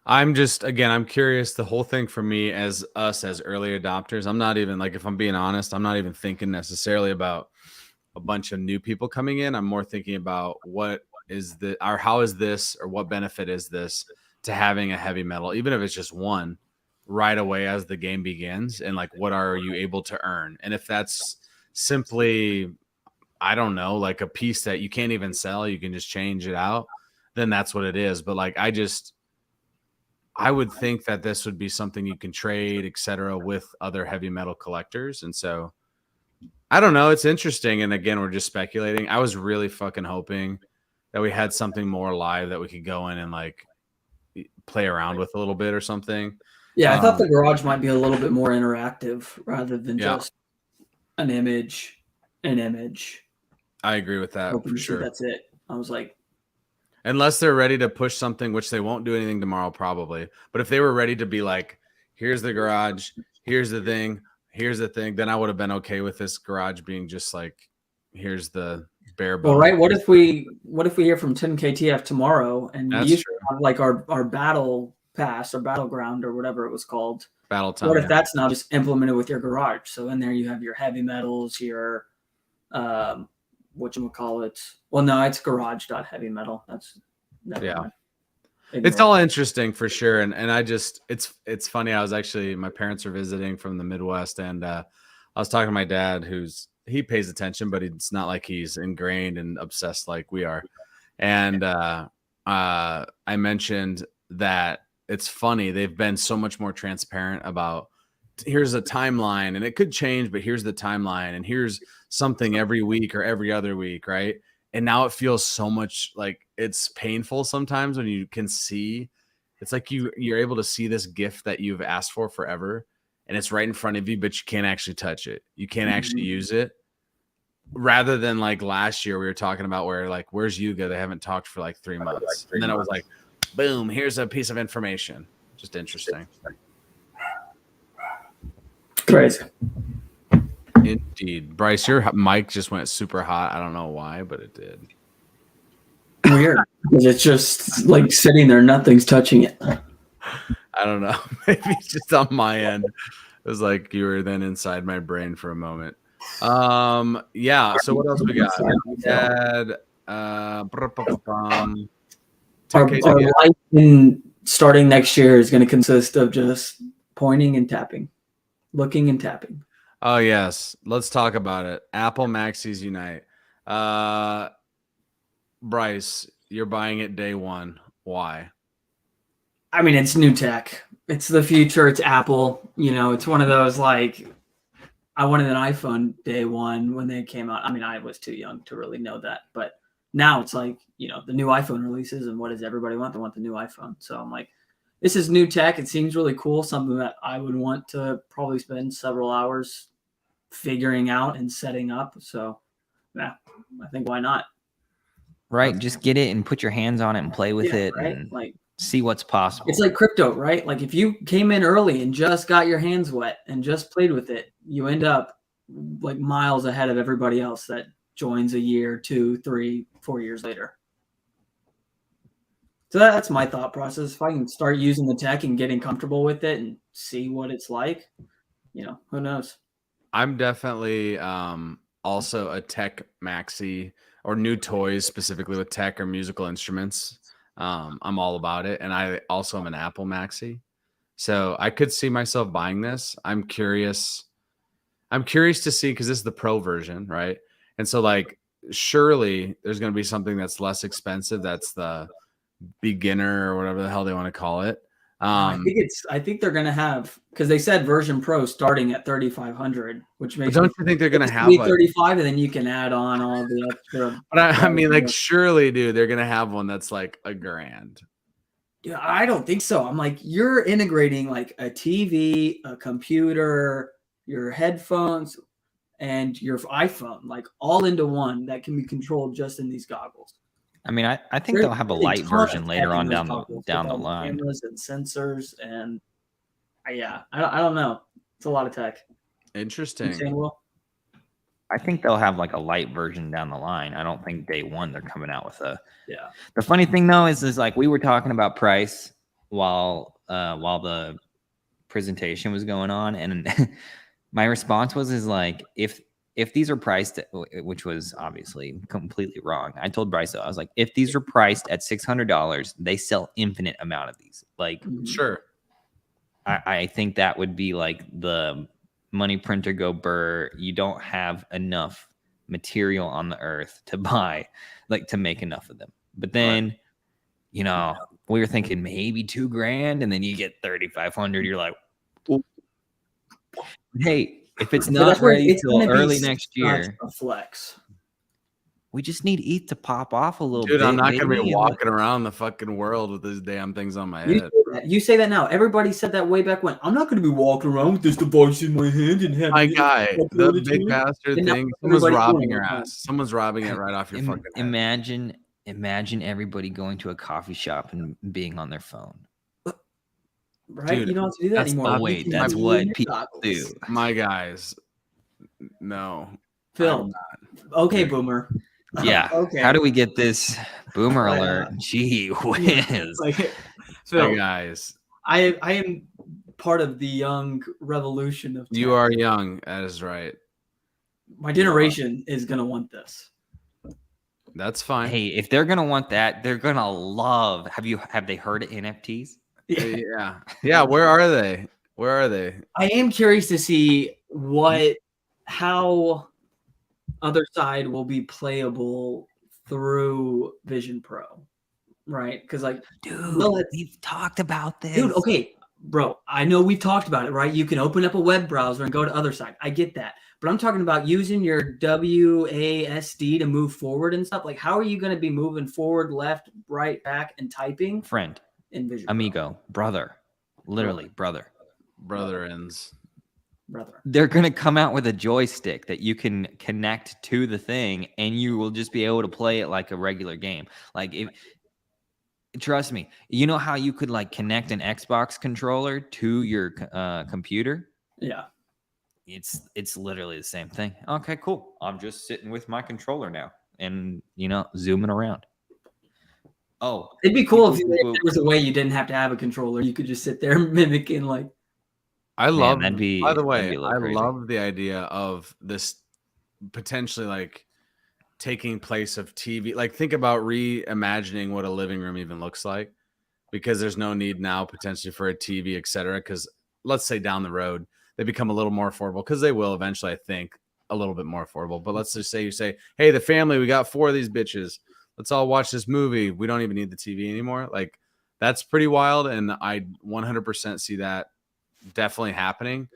Speaker 2: I'm curious. The whole thing for me as early adopters, I'm not even, like, if I'm being honest, I'm not even thinking necessarily about a bunch of new people coming in. I'm more thinking about how is this, or what benefit is this to having a heavy metal, even if it's just one, right away as the game begins, and like, what are you able to earn? And if that's simply, I don't know, like a piece that you can't even sell, you can just change it out, then that's what it is. But like, I would think that this would be something you can trade, etc., with other heavy metal collectors. And so I don't know, it's interesting. And again, we're just speculating. I was really fucking hoping that we had something more live that we could go in and like play around with a little bit or something.
Speaker 3: Yeah, I thought the garage might be a little bit more interactive rather than just an image.
Speaker 2: I agree with that for sure.
Speaker 3: That's it. I was like,
Speaker 2: unless they're ready to push something, which they won't do anything tomorrow probably. But if they were ready to be like, here's the garage, here's the thing, then I would have been okay with this garage being just like, here's the bare bones.
Speaker 3: Well, right. What if we hear from 10KTF tomorrow and you have like our battle pass or battleground or whatever it was called.
Speaker 2: Battle time.
Speaker 3: What if that's now just implemented with your garage? So in there you have your heavy metals, your whatchamacallit. Well, no, it's garage.heavymetal. That's
Speaker 2: mind. It's all interesting for sure. And I just, it's funny. I was actually, my parents are visiting from the Midwest, and I was talking to my dad, he pays attention, but it's not like he's ingrained and obsessed like we are. And I mentioned that it's funny. They've been so much more transparent about, here's a timeline and it could change, but here's the timeline and here's something every week or every other week. Right. And now it feels so much like it's painful sometimes when you can see, it's like you're able to see this gift that you've asked for forever, and it's right in front of you, but you can't actually touch it. You can't actually use it. Rather than like last year we were talking about where like, where's YUGA? They haven't talked for like 3 months. And then I was like, boom, here's a piece of information. Just interesting.
Speaker 3: Crazy.
Speaker 2: Indeed. Bryce, your mic just went super hot. I don't know why, but it did.
Speaker 3: Weird. It's just like sitting there, nothing's touching it.
Speaker 2: I don't know. Maybe it's just on my end. It was like you were then inside my brain for a moment. Yeah. So what else we got? We had
Speaker 3: our life starting next year is going to consist of just pointing and tapping, looking and tapping.
Speaker 2: Oh yes, let's talk about it. Apple Maxis unite. Bryce, you're buying it day one. Why?
Speaker 3: I mean, it's new tech. It's the future. It's Apple. You know, it's one of those like I wanted an iPhone day one when they came out. I mean, I was too young to really know that, but now it's like, you know, the new iPhone releases, and what does everybody want? They want the new iPhone. So I'm like, this is new tech. It seems really cool. Something that I would want to probably spend several hours figuring out and setting up. So yeah, I think why not?
Speaker 4: Right. Just get it and put your hands on it and play with it
Speaker 3: right?
Speaker 4: and
Speaker 3: Like
Speaker 4: see what's possible.
Speaker 3: it's like crypto, right? Like if you came in early and just got your hands wet and just played with it, you end up like miles ahead of everybody else that joins a year, 2, 3, 4 years later. So that's my thought process. If I can start using the tech and getting comfortable with it and see what it's like, you know, who knows?
Speaker 2: I'm definitely also a tech maxi or new toys specifically with tech or musical instruments. I'm all about it. And I also am an Apple maxi. So I could see myself buying this. I'm curious to see, because this is the pro version, right? And so like surely there's going to be something that's less expensive. That's the beginner or whatever the hell they want to call it.
Speaker 3: I think they're gonna have, because they said version pro starting at 3,500, which makes
Speaker 2: don't you think they're gonna have
Speaker 3: 35, and then you can add on all the extra.
Speaker 2: But I mean, like, surely, dude, they're gonna have one that's like $1,000.
Speaker 3: Yeah, I don't think so. I'm like, you're integrating like a TV, a computer, your headphones, and your iPhone, like all into one that can be controlled just in these goggles.
Speaker 4: I mean, I think they'll have a light version later on down the line.
Speaker 3: Cameras and sensors and I don't know. It's a lot of tech.
Speaker 2: Interesting.
Speaker 4: I think they'll have like a light version down the line. I don't think day one they're coming out with a.
Speaker 3: Yeah.
Speaker 4: The funny thing though is like we were talking about price while the presentation was going on, and my response was like if these are priced, which was obviously completely wrong. I told Bryce, I was like, if these are priced at $600, they sell infinite amount of these. Like,
Speaker 2: sure.
Speaker 4: I think that would be like the money printer go burr. You don't have enough material on the earth to buy, like to make enough of them. But then, you know, we were thinking maybe $2,000, and then you get 3,500. You're like, hey. If it's not ready till early next year,
Speaker 3: a flex.
Speaker 4: We just need ETH to pop off a little bit.
Speaker 2: Dude, I'm not going to be walking around the fucking world with these damn things on my head.
Speaker 3: You say that now. Everybody said that way back when. I'm not going to be walking around with this device in my hand and having
Speaker 2: my guy, the big bastard thing. Someone's robbing your ass. Someone's robbing it right off your fucking head.
Speaker 4: Imagine everybody going to a coffee shop and being on their phone.
Speaker 3: Right? Dude, you don't have to do that anymore.
Speaker 4: Oh, wait, that's what people do.
Speaker 2: My guys. No.
Speaker 3: Phil. Okay, Boomer.
Speaker 4: Yeah. Okay. How do we get this Boomer alert? Gee whiz.
Speaker 3: Phil,
Speaker 2: hey guys.
Speaker 3: I am part of the young revolution of tech.
Speaker 2: You are young. That is right.
Speaker 3: My generation is going to want this.
Speaker 2: That's fine.
Speaker 4: Hey, if they're going to want that, they're going to love. Have they heard of NFTs?
Speaker 2: Yeah. Where are they?
Speaker 3: I am curious to see how Otherside will be playable through Vision Pro, right? Because
Speaker 4: dude, we've talked about this.
Speaker 3: Dude, okay, bro, I know we've talked about it, right? You can open up a web browser and go to Otherside. I get that. But I'm talking about using your WASD to move forward and stuff. Like, how are you going to be moving forward, left, right, back, and typing?
Speaker 4: Friend.
Speaker 3: In Vision
Speaker 4: Amigo, brother, literally brother. They're going to come out with a joystick that you can connect to the thing, and you will just be able to play it like a regular game. Like, trust me, you know how you could like connect an Xbox controller to your computer?
Speaker 3: Yeah.
Speaker 4: It's literally the same thing. Okay, cool. I'm just sitting with my controller now and, zooming around. Oh,
Speaker 3: it'd be cool if there was a way you didn't have to have a controller. You could just sit there mimicking like.
Speaker 2: By the way, I love the idea of this potentially like taking place of TV. Like, think about reimagining what a living room even looks like, because there's no need now potentially for a TV, etc. Because let's say down the road they become a little more affordable, because they will eventually, I think, a little bit more affordable. But let's just say you say, hey, the family, we got 4 of these bitches. Let's all watch this movie. We don't even need the TV anymore. Like, that's pretty wild. And I 100% see that definitely happening.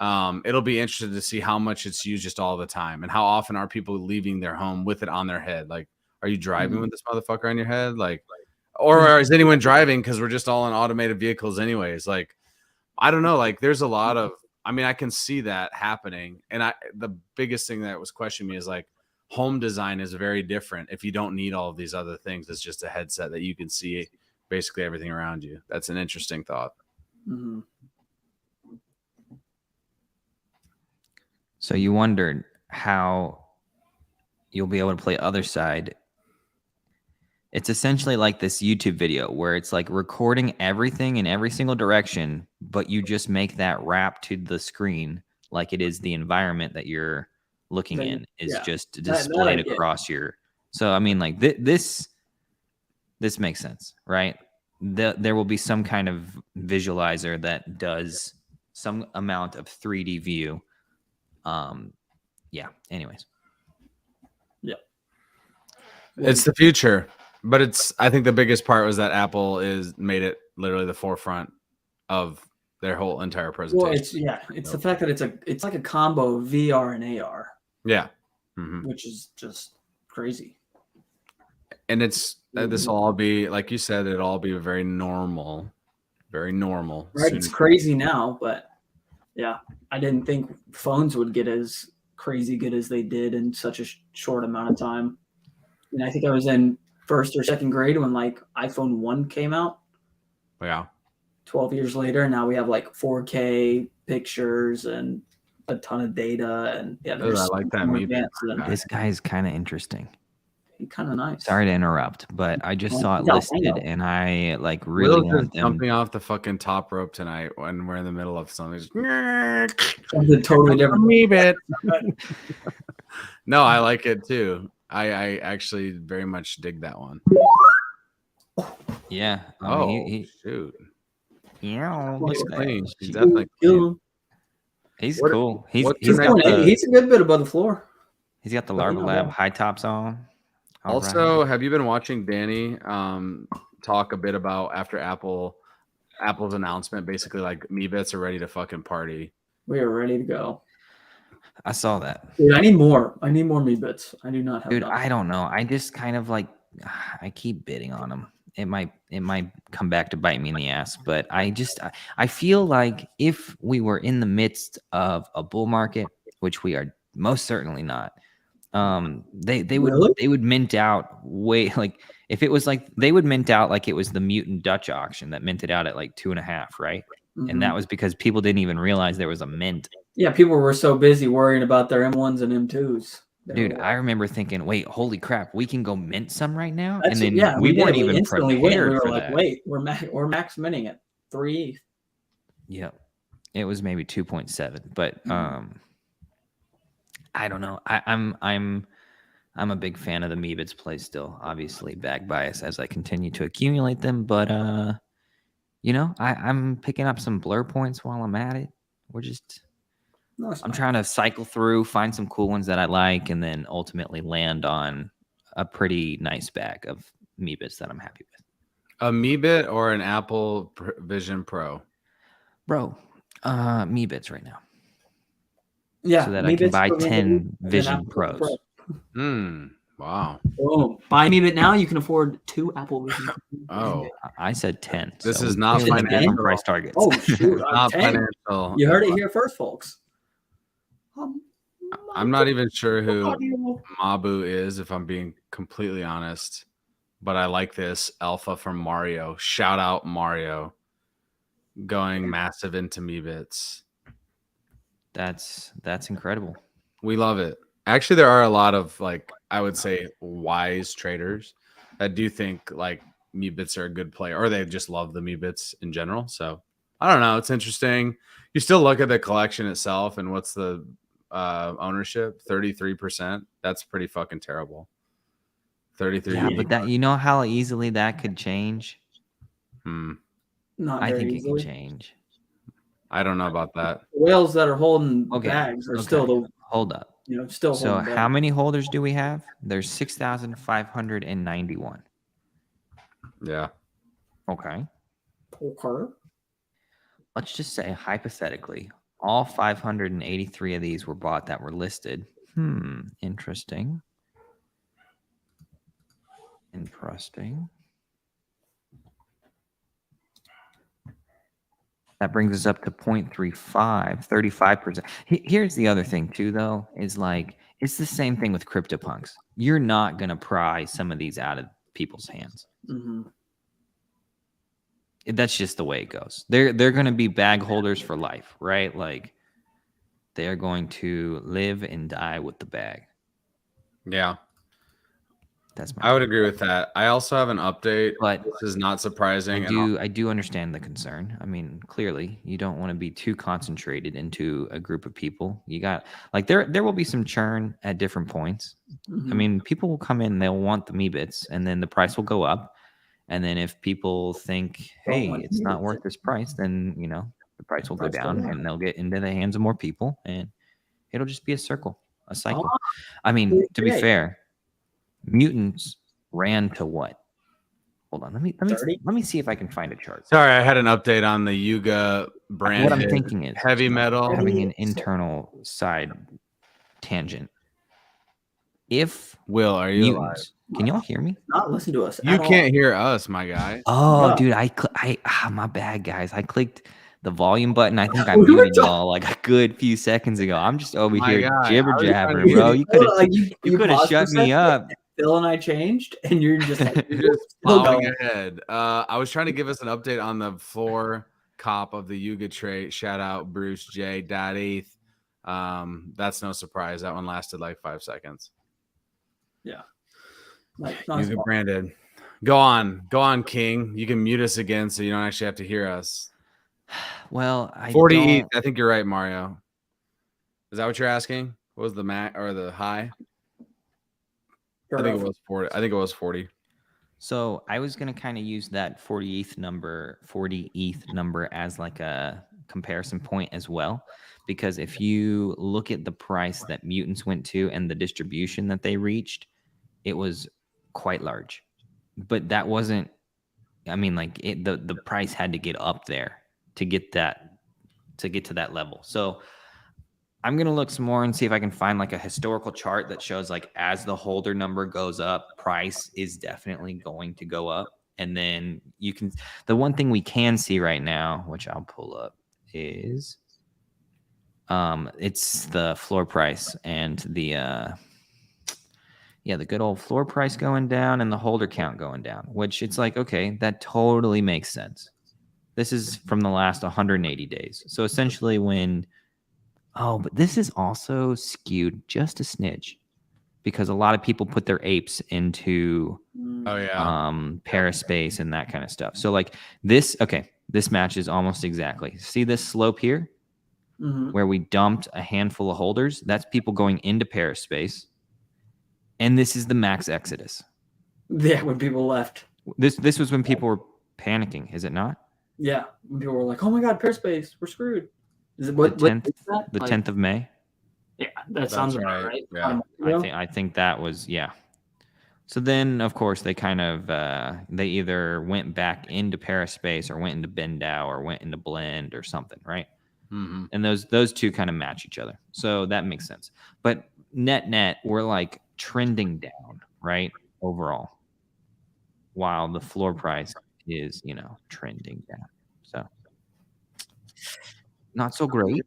Speaker 2: It'll be interesting to see how much it's used just all the time, and how often are people leaving their home with it on their head. Like, are you driving with this motherfucker on your head? Like, or is anyone driving? Because we're just all in automated vehicles anyways. Like, I don't know. Like, there's a lot of, I mean, I can see that happening. And the biggest thing that was questioning me is like, home design is very different if you don't need all of these other things. It's just a headset that you can see basically everything around you. That's an interesting thought.
Speaker 3: Mm-hmm.
Speaker 4: So you wondered how you'll be able to play Otherside. It's essentially like this YouTube video where it's like recording everything in every single direction, but you just make that wrap to the screen like it is the environment that you're looking in is just displayed across your. So I mean, like this makes sense, right? There will be some kind of visualizer that does some amount of 3D view. Yeah. Anyways.
Speaker 3: Yeah.
Speaker 2: It's the future, but I think the biggest part was that Apple made it literally the forefront of their whole entire presentation.
Speaker 3: Well, it's the fact that it's like a combo of VR and AR.
Speaker 2: Yeah.
Speaker 3: Which is just crazy.
Speaker 2: And this will all be, like you said, it'll all be very normal.
Speaker 3: Right. It's crazy now, but yeah, I didn't think phones would get as crazy good as they did in such a short amount of time. And I think I was in 1st or 2nd grade when like iPhone 1 came out.
Speaker 2: Yeah.
Speaker 3: 12 years later, and now we have like 4K pictures and a ton of data. And yeah,
Speaker 2: I like that.
Speaker 4: This guy is kind of interesting.
Speaker 3: He's kind of nice.
Speaker 4: Sorry to interrupt, but I just saw it listed, and I like really want them.
Speaker 2: Jumping off the fucking top rope tonight when we're in the middle of something.
Speaker 3: Something totally different.
Speaker 2: Me bit. No, I like it too. I actually very much dig that one.
Speaker 4: Yeah.
Speaker 2: Shoot.
Speaker 4: Yeah.
Speaker 2: He's clean. He's definitely clean.
Speaker 4: He's cool. He's
Speaker 3: a good bit above the floor.
Speaker 4: He's got the Larva Lab high tops on.
Speaker 2: Also, have you been watching Danny talk a bit about after Apple's announcement, basically like Me Bits are ready to fucking party.
Speaker 3: We are ready to go.
Speaker 4: I saw that.
Speaker 3: Dude, I need more. I need more Me Bits. I do not have.
Speaker 4: Dude, I don't know. I just kind of like I keep bidding on them. It might come back to bite me in the ass, but I feel like if we were in the midst of a bull market, which we are most certainly not, they would mint out way, like if it was like they would mint out like it was the Mutant Dutch auction that minted out at like 2.5, right? Mm-hmm. And that was because people didn't even realize there was a mint.
Speaker 3: Yeah, people were so busy worrying about their M1s and M2s.
Speaker 4: Dude, I remember thinking, wait, holy crap, we can go mint some right now? And then we weren't even prepared for that.
Speaker 3: Wait, we're max minting at 3.
Speaker 4: Yeah. It was maybe 2.7, but I don't know. I'm a big fan of the Meebits play still, obviously bag bias as I continue to accumulate them, but I'm picking up some blur points while I'm at it. I'm trying to cycle through, find some cool ones that I like, and then ultimately land on a pretty nice bag of Meebits that I'm happy with.
Speaker 2: A Meebit or an Apple Vision Pro?
Speaker 4: Bro, Meebits right now.
Speaker 3: Yeah.
Speaker 4: So that I can buy 10 Vision Pros.
Speaker 2: Wow.
Speaker 3: Oh, buy Meebit now, you can afford 2 Apple Vision.
Speaker 2: Oh,
Speaker 4: I said 10.
Speaker 2: This is not financial
Speaker 4: price targets.
Speaker 3: Oh, shoot.
Speaker 2: Not 10. Financial.
Speaker 3: You heard it here first, folks.
Speaker 2: I'm not even sure who Mabu is, if I'm being completely honest, but I like this alpha from Mario. Shout out Mario, going massive into Meebits.
Speaker 4: That's incredible.
Speaker 2: We love it. Actually, there are a lot of, like, I would say wise traders that do think like Meebits are a good play, or they just love the Meebits in general. So I don't know. It's interesting. You still look at the collection itself, and what's the ownership? 33%. That's pretty fucking terrible. 33.
Speaker 4: Yeah, but that, you know how easily that could change.
Speaker 3: Not
Speaker 4: I think
Speaker 3: easily.
Speaker 4: It can change.
Speaker 2: I don't know about that.
Speaker 3: The whales that are holding bags are still the.
Speaker 4: Hold up.
Speaker 3: Still.
Speaker 4: So how many holders do we have? There's 6,591.
Speaker 2: Yeah.
Speaker 4: Okay.
Speaker 3: Okay.
Speaker 4: Let's just say hypothetically, all 583 of these were bought that were listed. Interesting. That brings us up to 0.35, 35%. Here's the other thing too, though, is like, it's the same thing with CryptoPunks. You're not going to pry some of these out of people's hands.
Speaker 3: Mm-hmm.
Speaker 4: That's just the way it goes. They're going to be bag holders for life, right? Like, they are going to live and die with the bag.
Speaker 2: Yeah.
Speaker 4: I
Speaker 2: would agree with that. I also have an update,
Speaker 4: but
Speaker 2: this is not surprising.
Speaker 4: I do understand the concern. I mean, clearly, you don't want to be too concentrated into a group of people. You got like there will be some churn at different points.
Speaker 3: Mm-hmm.
Speaker 4: I mean, people will come in, they'll want the Meebits, and then the price will go up. And then if people think, hey, it's not worth this price, then the price will go down, and they'll get into the hands of more people, and it'll just be a cycle. I mean, to be fair, mutants ran to what? Hold on, let me see if I can find a chart.
Speaker 2: Sorry, I had an update on the Yuga brand.
Speaker 4: What I'm thinking is
Speaker 2: heavy metal
Speaker 4: having an internal side tangent. If
Speaker 2: Will, are you
Speaker 4: mutants, can y'all hear me?
Speaker 3: Not listen to us.
Speaker 2: You can't hear us, my guy.
Speaker 4: Oh, dude, my bad, guys. I clicked the volume button. I think I muted y'all like a good few seconds ago. I'm just over here jibber jabbering, bro. You could have shut me up.
Speaker 3: Phil and I changed, and you're just like
Speaker 2: you're just plowing ahead. I was trying to give us an update on the floor cop of the Yuga trait. Shout out Bruce J. .8. That's no surprise. That one lasted like 5 seconds.
Speaker 3: Yeah.
Speaker 2: Yuga branded. Go on, King. You can mute us again, so you don't actually have to hear us.
Speaker 4: Well,
Speaker 2: 40. I think you're right, Mario. Is that what you're asking? What was the max or the high? I think it was 40.
Speaker 4: So I was gonna kind of use that 40 ETH number as like a comparison point as well, because if you look at the price that mutants went to and the distribution that they reached, it was quite large. But that wasn't. I mean, like the price had to get up there to get to that level. So I'm going to look some more and see if I can find like a historical chart that shows like as the holder number goes up, price is definitely going to go up. And then the one thing we can see right now, which I'll pull up, is it's the floor price and the good old floor price going down and the holder count going down, which it's like, okay, that totally makes sense. This is from the last 180 days. So essentially but this is also skewed just a smidge because a lot of people put their apes into Paraspace and that kind of stuff. So like this matches almost exactly. See this slope here where we dumped a handful of holders? That's people going into Paraspace. And this is the max exodus.
Speaker 3: Yeah, when people left.
Speaker 4: This was when people were panicking, is it not?
Speaker 3: Yeah, when people were like, "Oh my God, Paraspace, we're screwed." Is it
Speaker 4: the 10th of May?
Speaker 3: Yeah, that sounds right.
Speaker 2: Yeah,
Speaker 4: I think that was So then, of course, they kind of they either went back into Paraspace or went into Bendao or went into Blend or something, right?
Speaker 2: Mm-hmm.
Speaker 4: And those two kind of match each other, so that makes sense. But net, we're like trending down, right? Overall, while the floor price is, trending down. So not so great.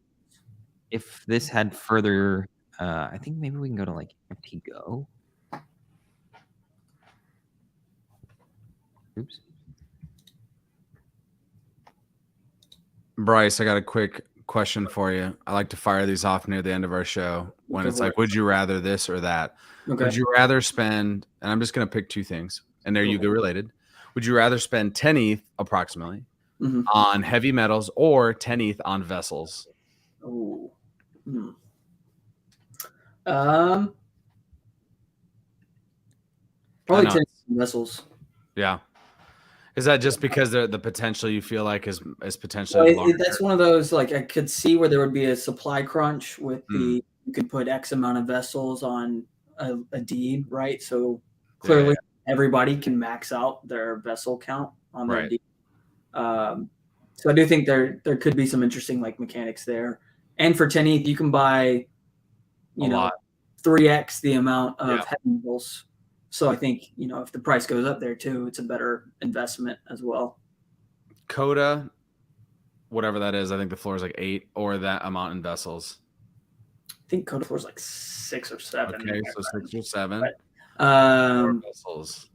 Speaker 4: If this had further, I think maybe we can go to like FT Go. Oops.
Speaker 2: Bryce, I got a quick question for you. I like to fire these off near the end of our show when it's like, would you rather this or that? Okay. Would you rather spend, and I'm just going to pick two things, and they're Yuga related. Would you rather spend 10 ETH approximately on heavy metals or 10 ETH on vessels?
Speaker 3: Oh. Probably 10 vessels.
Speaker 2: Yeah. Is that just because the potential you feel like is potentially larger?
Speaker 3: That's one of those, like, I could see where there would be a supply crunch with you could put X amount of vessels on a deed, right? So clearly everybody can max out their vessel count on their deed. So I do think there could be some interesting like mechanics there. And for 10 ETH, you can buy, you know, 3x the amount of heavy metals. So I think, you know, if the price goes up there too, it's a better investment as well.
Speaker 2: Coda, whatever that is, I think the floor is like 8 or that amount in vessels.
Speaker 3: I think Coda floor is like 6 or 7.
Speaker 2: Okay, so 6 or 7.
Speaker 3: Vessels.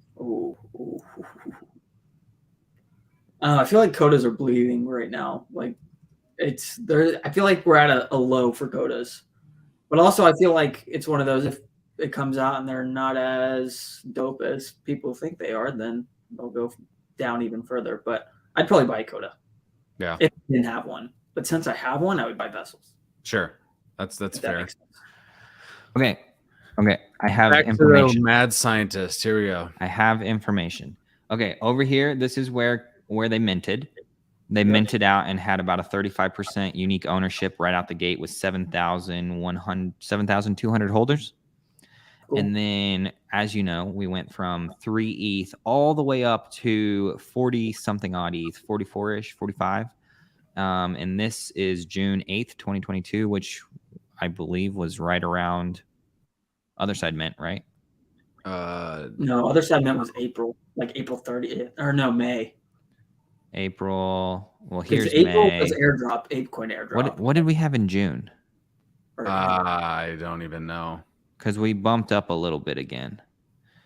Speaker 3: I feel like Codas are bleeding right now. Like it's there. I feel like we're at a low for Codas, but also I feel like it's one of those, if it comes out and they're not as dope as people think they are, then they'll go down even further. But I'd probably buy a Coda.
Speaker 2: Yeah.
Speaker 3: If I didn't have one. But since I have one, I would buy vessels.
Speaker 2: Sure. That's fair.
Speaker 4: Okay. I have
Speaker 2: Back
Speaker 4: information.
Speaker 2: To the mad scientist. Here we go.
Speaker 4: I have information. Okay, over here, this is where they minted. They minted out and had about a 35% unique ownership right out the gate with 7,200 holders. Cool. And then, as you know, we went from 3 ETH all the way up to 40 something odd ETH, 44-ish, 45. And this is June 8th, 2022, which I believe was right around Otherside mint, right?
Speaker 3: No, Otherside mint was April, like April 30th, or no, May.
Speaker 4: April. Well, here's
Speaker 3: April
Speaker 4: May.
Speaker 3: was airdrop, ApeCoin airdrop.
Speaker 4: What did we have in June?
Speaker 2: I don't even know.
Speaker 4: Because we bumped up a little bit again.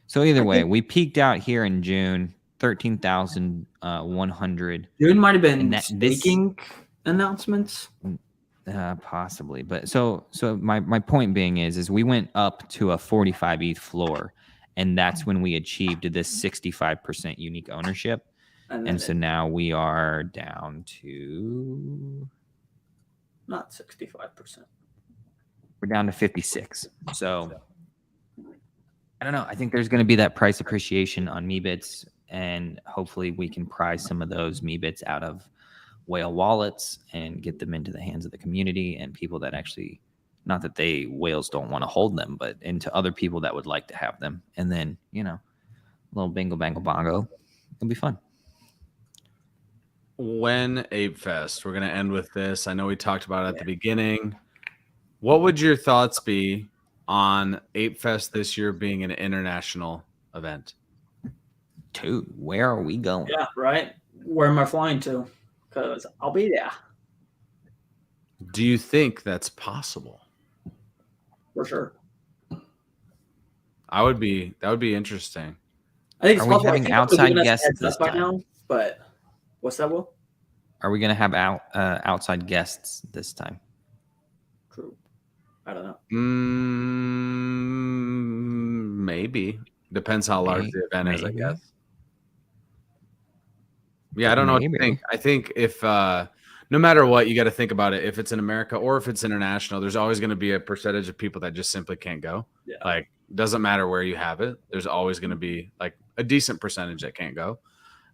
Speaker 4: So either way, we peaked out here in June, 13,100.
Speaker 3: June might have been staking announcements.
Speaker 4: Possibly. But so my point being is we went up to a 45 ETH floor, and that's when we achieved this 65% unique ownership. And so now we are down to
Speaker 3: not 65%.
Speaker 4: We're down to 56. So I don't know. I think there's going to be that price appreciation on Meebits, and hopefully we can prize some of those Meebits out of whale wallets and get them into the hands of the community and people that actually, not that whales don't want to hold them, but into other people that would like to have them. And then, you know, a little bingo bango bongo. It'll be fun.
Speaker 2: When Ape Fest, we're going to end with this. I know we talked about it at the beginning. What would your thoughts be on Ape Fest this year being an international event?
Speaker 4: Dude, where are we going?
Speaker 3: Yeah, right. Where am I flying to? Because I'll be there.
Speaker 2: Do you think that's possible?
Speaker 3: For sure.
Speaker 2: That would be interesting.
Speaker 3: I think it's
Speaker 4: possible. Are we having outside guests this time?
Speaker 3: Now, but what's that, Will?
Speaker 4: Are we going to have outside guests this time?
Speaker 3: True. I don't know.
Speaker 2: Maybe. Depends how large the event is, I guess. Yeah, I don't know what to think. I think if no matter what, you got to think about it. If it's in America or if it's international, there's always going to be a percentage of people that just simply can't go.
Speaker 3: Yeah.
Speaker 2: Like, doesn't matter where you have it. There's always going to be like a decent percentage that can't go.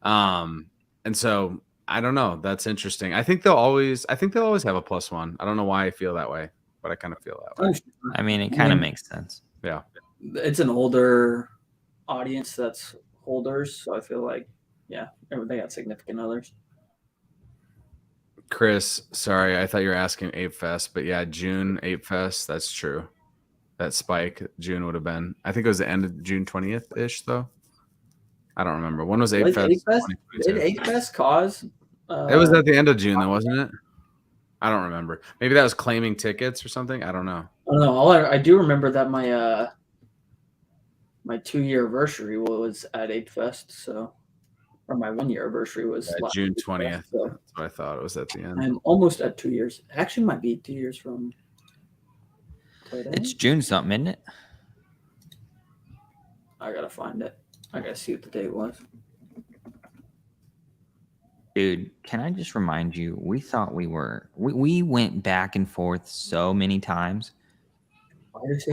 Speaker 2: And so I don't know. That's interesting. I think they'll always have a +1. I don't know why I feel that way, but I kind of feel that way.
Speaker 4: I mean, it kind of makes sense.
Speaker 2: Yeah.
Speaker 3: It's an older audience that's holders, so I feel like, yeah, they got significant others.
Speaker 2: Chris, sorry, I thought you were asking Ape Fest, but yeah, June Ape Fest, that's true. That spike, June would have been, I think it was the end of June 20th-ish, though. I don't remember. When was Ape Fest?
Speaker 3: Did Ape Fest cause?
Speaker 2: It was at the end of June, though, wasn't it? I don't remember. Maybe that was claiming tickets or something. I don't know.
Speaker 3: I don't know. I do remember that my 2-year anniversary was at Ape Fest, so. Or my 1-year anniversary was
Speaker 2: June 20th. So. That's what I thought. It was at the end.
Speaker 3: I'm almost at 2 years. Actually, might be 2 years from
Speaker 4: today. It's June something, isn't it?
Speaker 3: I gotta find it. I gotta see what the date was.
Speaker 4: Dude, can I just remind you? We thought we went back and forth so many times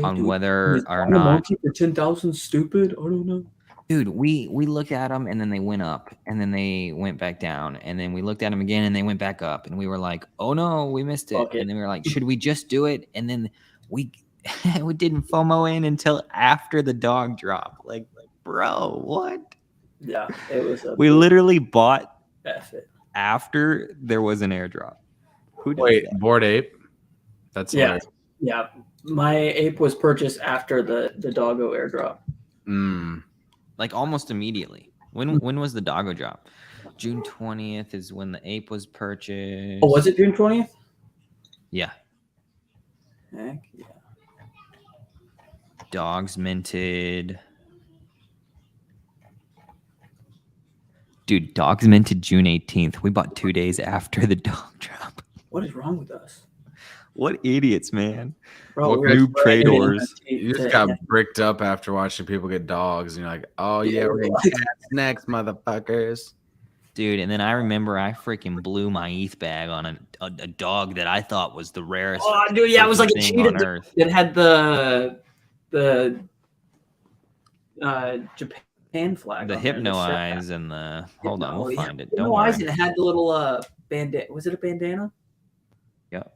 Speaker 4: on whether or not
Speaker 3: for 10,000 stupid. I don't know.
Speaker 4: Dude, we looked at them and then they went up and then they went back down and then we looked at them again and they went back up and we were like, oh no, we missed it.
Speaker 3: Okay.
Speaker 4: And then we were like, should we just do it? And then we didn't FOMO in until after the dog drop. Like bro, what?
Speaker 3: Yeah, it was.
Speaker 4: We literally bought
Speaker 3: it
Speaker 4: after there was an airdrop. Who does
Speaker 2: Wait,
Speaker 4: that?
Speaker 2: Bored Ape? That's hilarious.
Speaker 3: Yeah. My ape was purchased after the doggo airdrop.
Speaker 4: Like almost immediately. When was the doggo drop? June 20th is when the ape was purchased.
Speaker 3: Oh, was it June 20th?
Speaker 4: Yeah.
Speaker 3: Heck yeah.
Speaker 4: Dogs minted. Dude, dogs minted June 18th. We bought 2 days after the dog drop.
Speaker 3: What is wrong with us?
Speaker 4: What idiots, man.
Speaker 3: Bro,
Speaker 4: noob traders.
Speaker 2: You just got bricked up after watching people get dogs, and you're like, oh yeah, we're getting cats next, motherfuckers.
Speaker 4: Dude, and then I remember I freaking blew my ETH bag on a dog that I thought was the rarest.
Speaker 3: Oh, dude, yeah, it was like a
Speaker 4: thing
Speaker 3: cheetah
Speaker 4: on Earth.
Speaker 3: that had the Japan flag.
Speaker 4: The
Speaker 3: on there,
Speaker 4: hypno
Speaker 3: the
Speaker 4: eyes and the hold on, we'll find it. Don't
Speaker 3: Hypno
Speaker 4: worry.
Speaker 3: eyes, and it had the little bandana. Was it a bandana?
Speaker 4: Yep.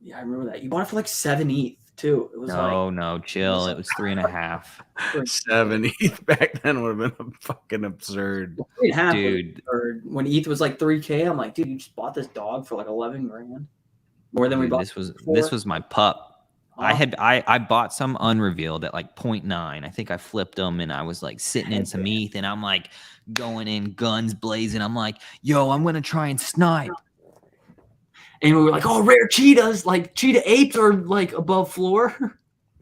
Speaker 3: Yeah, I remember that. You bought it for like 7 ETH too. It was
Speaker 4: No, chill. It was 3.5.
Speaker 2: 7 ETH back then would have been fucking absurd.
Speaker 3: 3.5,
Speaker 4: Dude.
Speaker 3: Or when ETH was like 3K, I'm like, dude, you just bought this dog for like 11 grand. More than we
Speaker 4: Dude,
Speaker 3: bought.
Speaker 4: this was my pup. I bought some unrevealed at like 0.9. I think I flipped them and I was like sitting in some ETH and I'm like going in guns blazing. I'm like, yo, I'm gonna try and snipe.
Speaker 3: And we were like, oh, rare cheetahs, like cheetah apes are like above floor.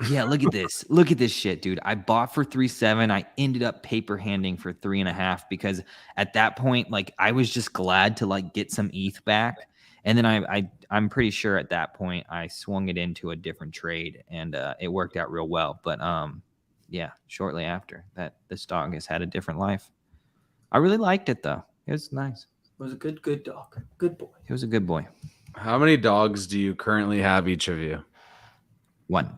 Speaker 4: Yeah, look at this. Look at this shit, dude. I bought for 3.7. I ended up paper handing for 3.5 because at that point, like I was just glad to like get some ETH back. And then I'm pretty sure at that point I swung it into a different trade and it worked out real well. But yeah, shortly after that, this dog has had a different life. I really liked it though. It was nice.
Speaker 3: It was a good dog. Good boy.
Speaker 4: It was a good boy.
Speaker 2: How many dogs do you currently have, each of you?
Speaker 4: 1.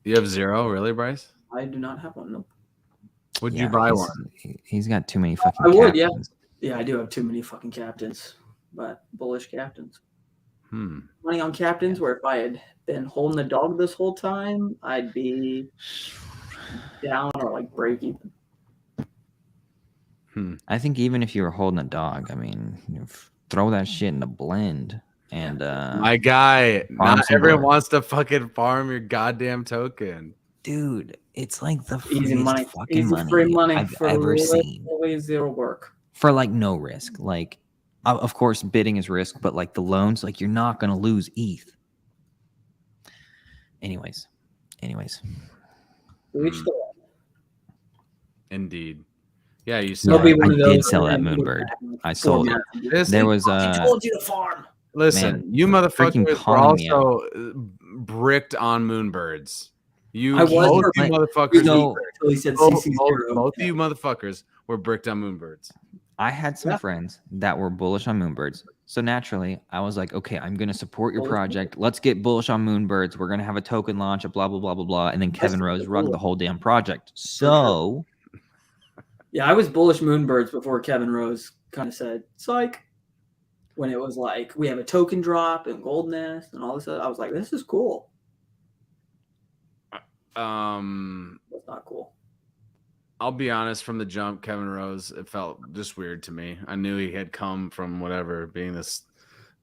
Speaker 2: You have 0, really, Bryce?
Speaker 3: I do not have one. Nope.
Speaker 2: Would you buy one?
Speaker 4: He's got too many fucking
Speaker 3: I would,
Speaker 4: captains.
Speaker 3: Yeah, I do have too many fucking captains, but bullish captains.
Speaker 2: Hmm.
Speaker 3: Money on captains, where if I had been holding the dog this whole time, I'd be down or like break even.
Speaker 4: I think even if you were holding a dog, I mean, throw that shit in the blend and
Speaker 2: My guy,
Speaker 4: farm
Speaker 2: not
Speaker 4: some
Speaker 2: everyone
Speaker 4: more.
Speaker 2: wants to fucking farm your goddamn token.
Speaker 4: Dude, it's like the
Speaker 3: Easy
Speaker 4: freest
Speaker 3: money,
Speaker 4: fucking
Speaker 3: easy
Speaker 4: money
Speaker 3: free money
Speaker 4: I've
Speaker 3: for
Speaker 4: ever seen.
Speaker 3: always zero work.
Speaker 4: For like no risk. Like, of course, bidding is risk, but like the loans, like you're not gonna lose ETH. Anyways,
Speaker 3: Reach the wall.
Speaker 2: Indeed. Yeah, you
Speaker 4: yeah,
Speaker 2: saw.
Speaker 3: There'll be one
Speaker 4: I
Speaker 3: of those
Speaker 4: did sell that
Speaker 3: and
Speaker 4: Moonbird. I
Speaker 3: 4
Speaker 4: sold it.
Speaker 3: months.
Speaker 4: There was
Speaker 3: I told you to farm.
Speaker 2: Listen,
Speaker 4: Man,
Speaker 2: you
Speaker 4: freaking
Speaker 2: motherfuckers were
Speaker 4: calling me
Speaker 2: also bricked on Moonbirds. You
Speaker 3: I was
Speaker 2: both
Speaker 3: for-
Speaker 2: you motherfuckers.
Speaker 4: You know,
Speaker 3: Until he said
Speaker 2: both,
Speaker 3: CC0.
Speaker 2: both of you motherfuckers were bricked on Moonbirds.
Speaker 4: I had some
Speaker 3: Yeah.
Speaker 4: friends that were bullish on Moonbirds. So naturally, I was like, okay, I'm going to support your
Speaker 3: Bullish
Speaker 4: project. Let's get bullish on Moonbirds. We're going to have a token launch, a blah, blah, blah, blah, blah. And then Kevin
Speaker 3: That's
Speaker 4: Rose
Speaker 3: cool.
Speaker 4: rugged the whole damn project. So,
Speaker 3: Yeah, I was bullish Moonbirds before Kevin Rose kind of said, psych. When it was like, we have a token drop and Gold Nest and all this stuff. I was like, this is cool. That's not cool.
Speaker 2: I'll be honest, from the jump, Kevin Rose, it felt just weird to me. I knew he had come from whatever, being this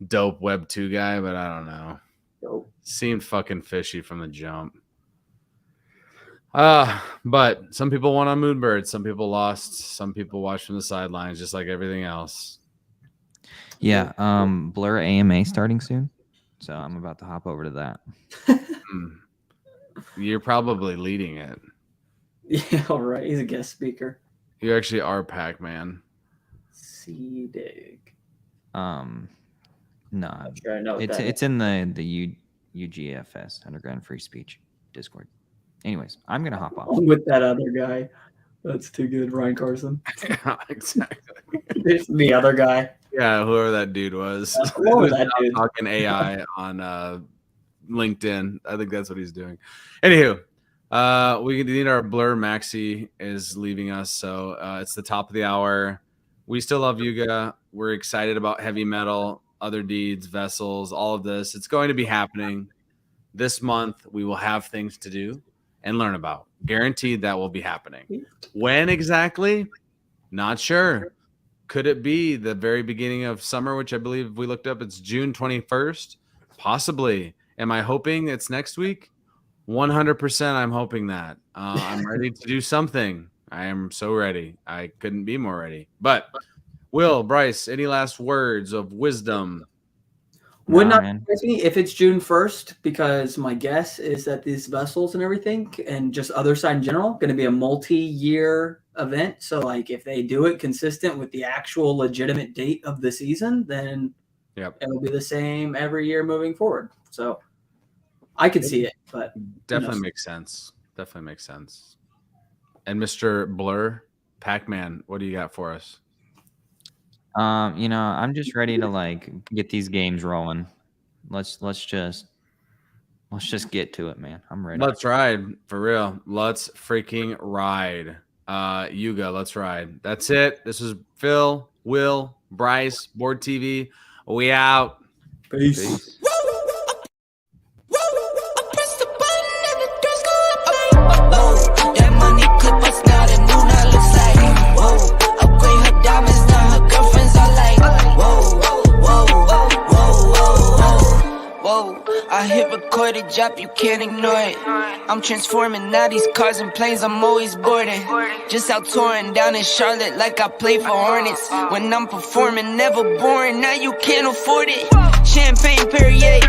Speaker 2: dope Web 2 guy, but I don't know.
Speaker 3: Dope.
Speaker 2: Seemed fucking fishy from the jump. But some people won on Moonbird, some people lost, some people watched from the sidelines, just like everything else.
Speaker 4: yeah, Blur AMA starting soon. So I'm about to hop over to that.
Speaker 2: You're probably leading it.
Speaker 3: Yeah, all right. He's a guest speaker.
Speaker 2: You actually are Pac-Man.
Speaker 3: C-Dig.
Speaker 4: No,
Speaker 3: I'm sure I know what that
Speaker 4: it's in the UGFS, Underground Free Speech Discord. Anyways, I'm going to hop off.
Speaker 3: I'm with that other guy. That's too good, Ryan Carson.
Speaker 2: Yeah, exactly.
Speaker 3: It's the other guy.
Speaker 2: Yeah, whoever that dude was.
Speaker 3: What was
Speaker 2: Who's
Speaker 3: that
Speaker 2: now
Speaker 3: dude?
Speaker 2: talking AI on LinkedIn. I think that's what he's doing. Anywho, We need our Blur Maxi is leaving us, so it's the top of the hour. We still love Yuga. We're excited about heavy metal, other deeds, vessels, all of this. It's going to be happening this month. We will have things to do and learn about. Guaranteed that will be happening. When exactly? Not sure. Could it be the very beginning of summer, which I believe we looked up? It's June 21st. Possibly. Am I hoping it's next week? 100%. I'm hoping that. I'm ready to do something. I am so ready. I couldn't be more ready. But Will, Bryce, any last words of wisdom?
Speaker 3: Would not surprise me if it's June 1st, because my guess is that these vessels and everything, and just Otherside in general, going to be a multi-year event. So, like, if they do it consistent with the actual legitimate date of the season, then it'll be the same every year moving forward. So, I could see it, but
Speaker 2: definitely makes sense. Definitely makes sense. And Mr. Blur, Pac-Man, what do you got for us?
Speaker 4: I'm just ready to like get these games rolling. Let's just get to it, man. I'm ready.
Speaker 2: Let's ride for real. Let's freaking ride. Yuga, let's ride. That's it. This is Phil, Will, Bryce, Board TV. We out.
Speaker 3: Peace.
Speaker 1: I hit record a drop, you can't ignore it. I'm transforming now these cars and planes, I'm always boarding. Just out touring down in Charlotte like I play for Hornets. When I'm performing, never boring, now you can't afford it. Champagne Perrier,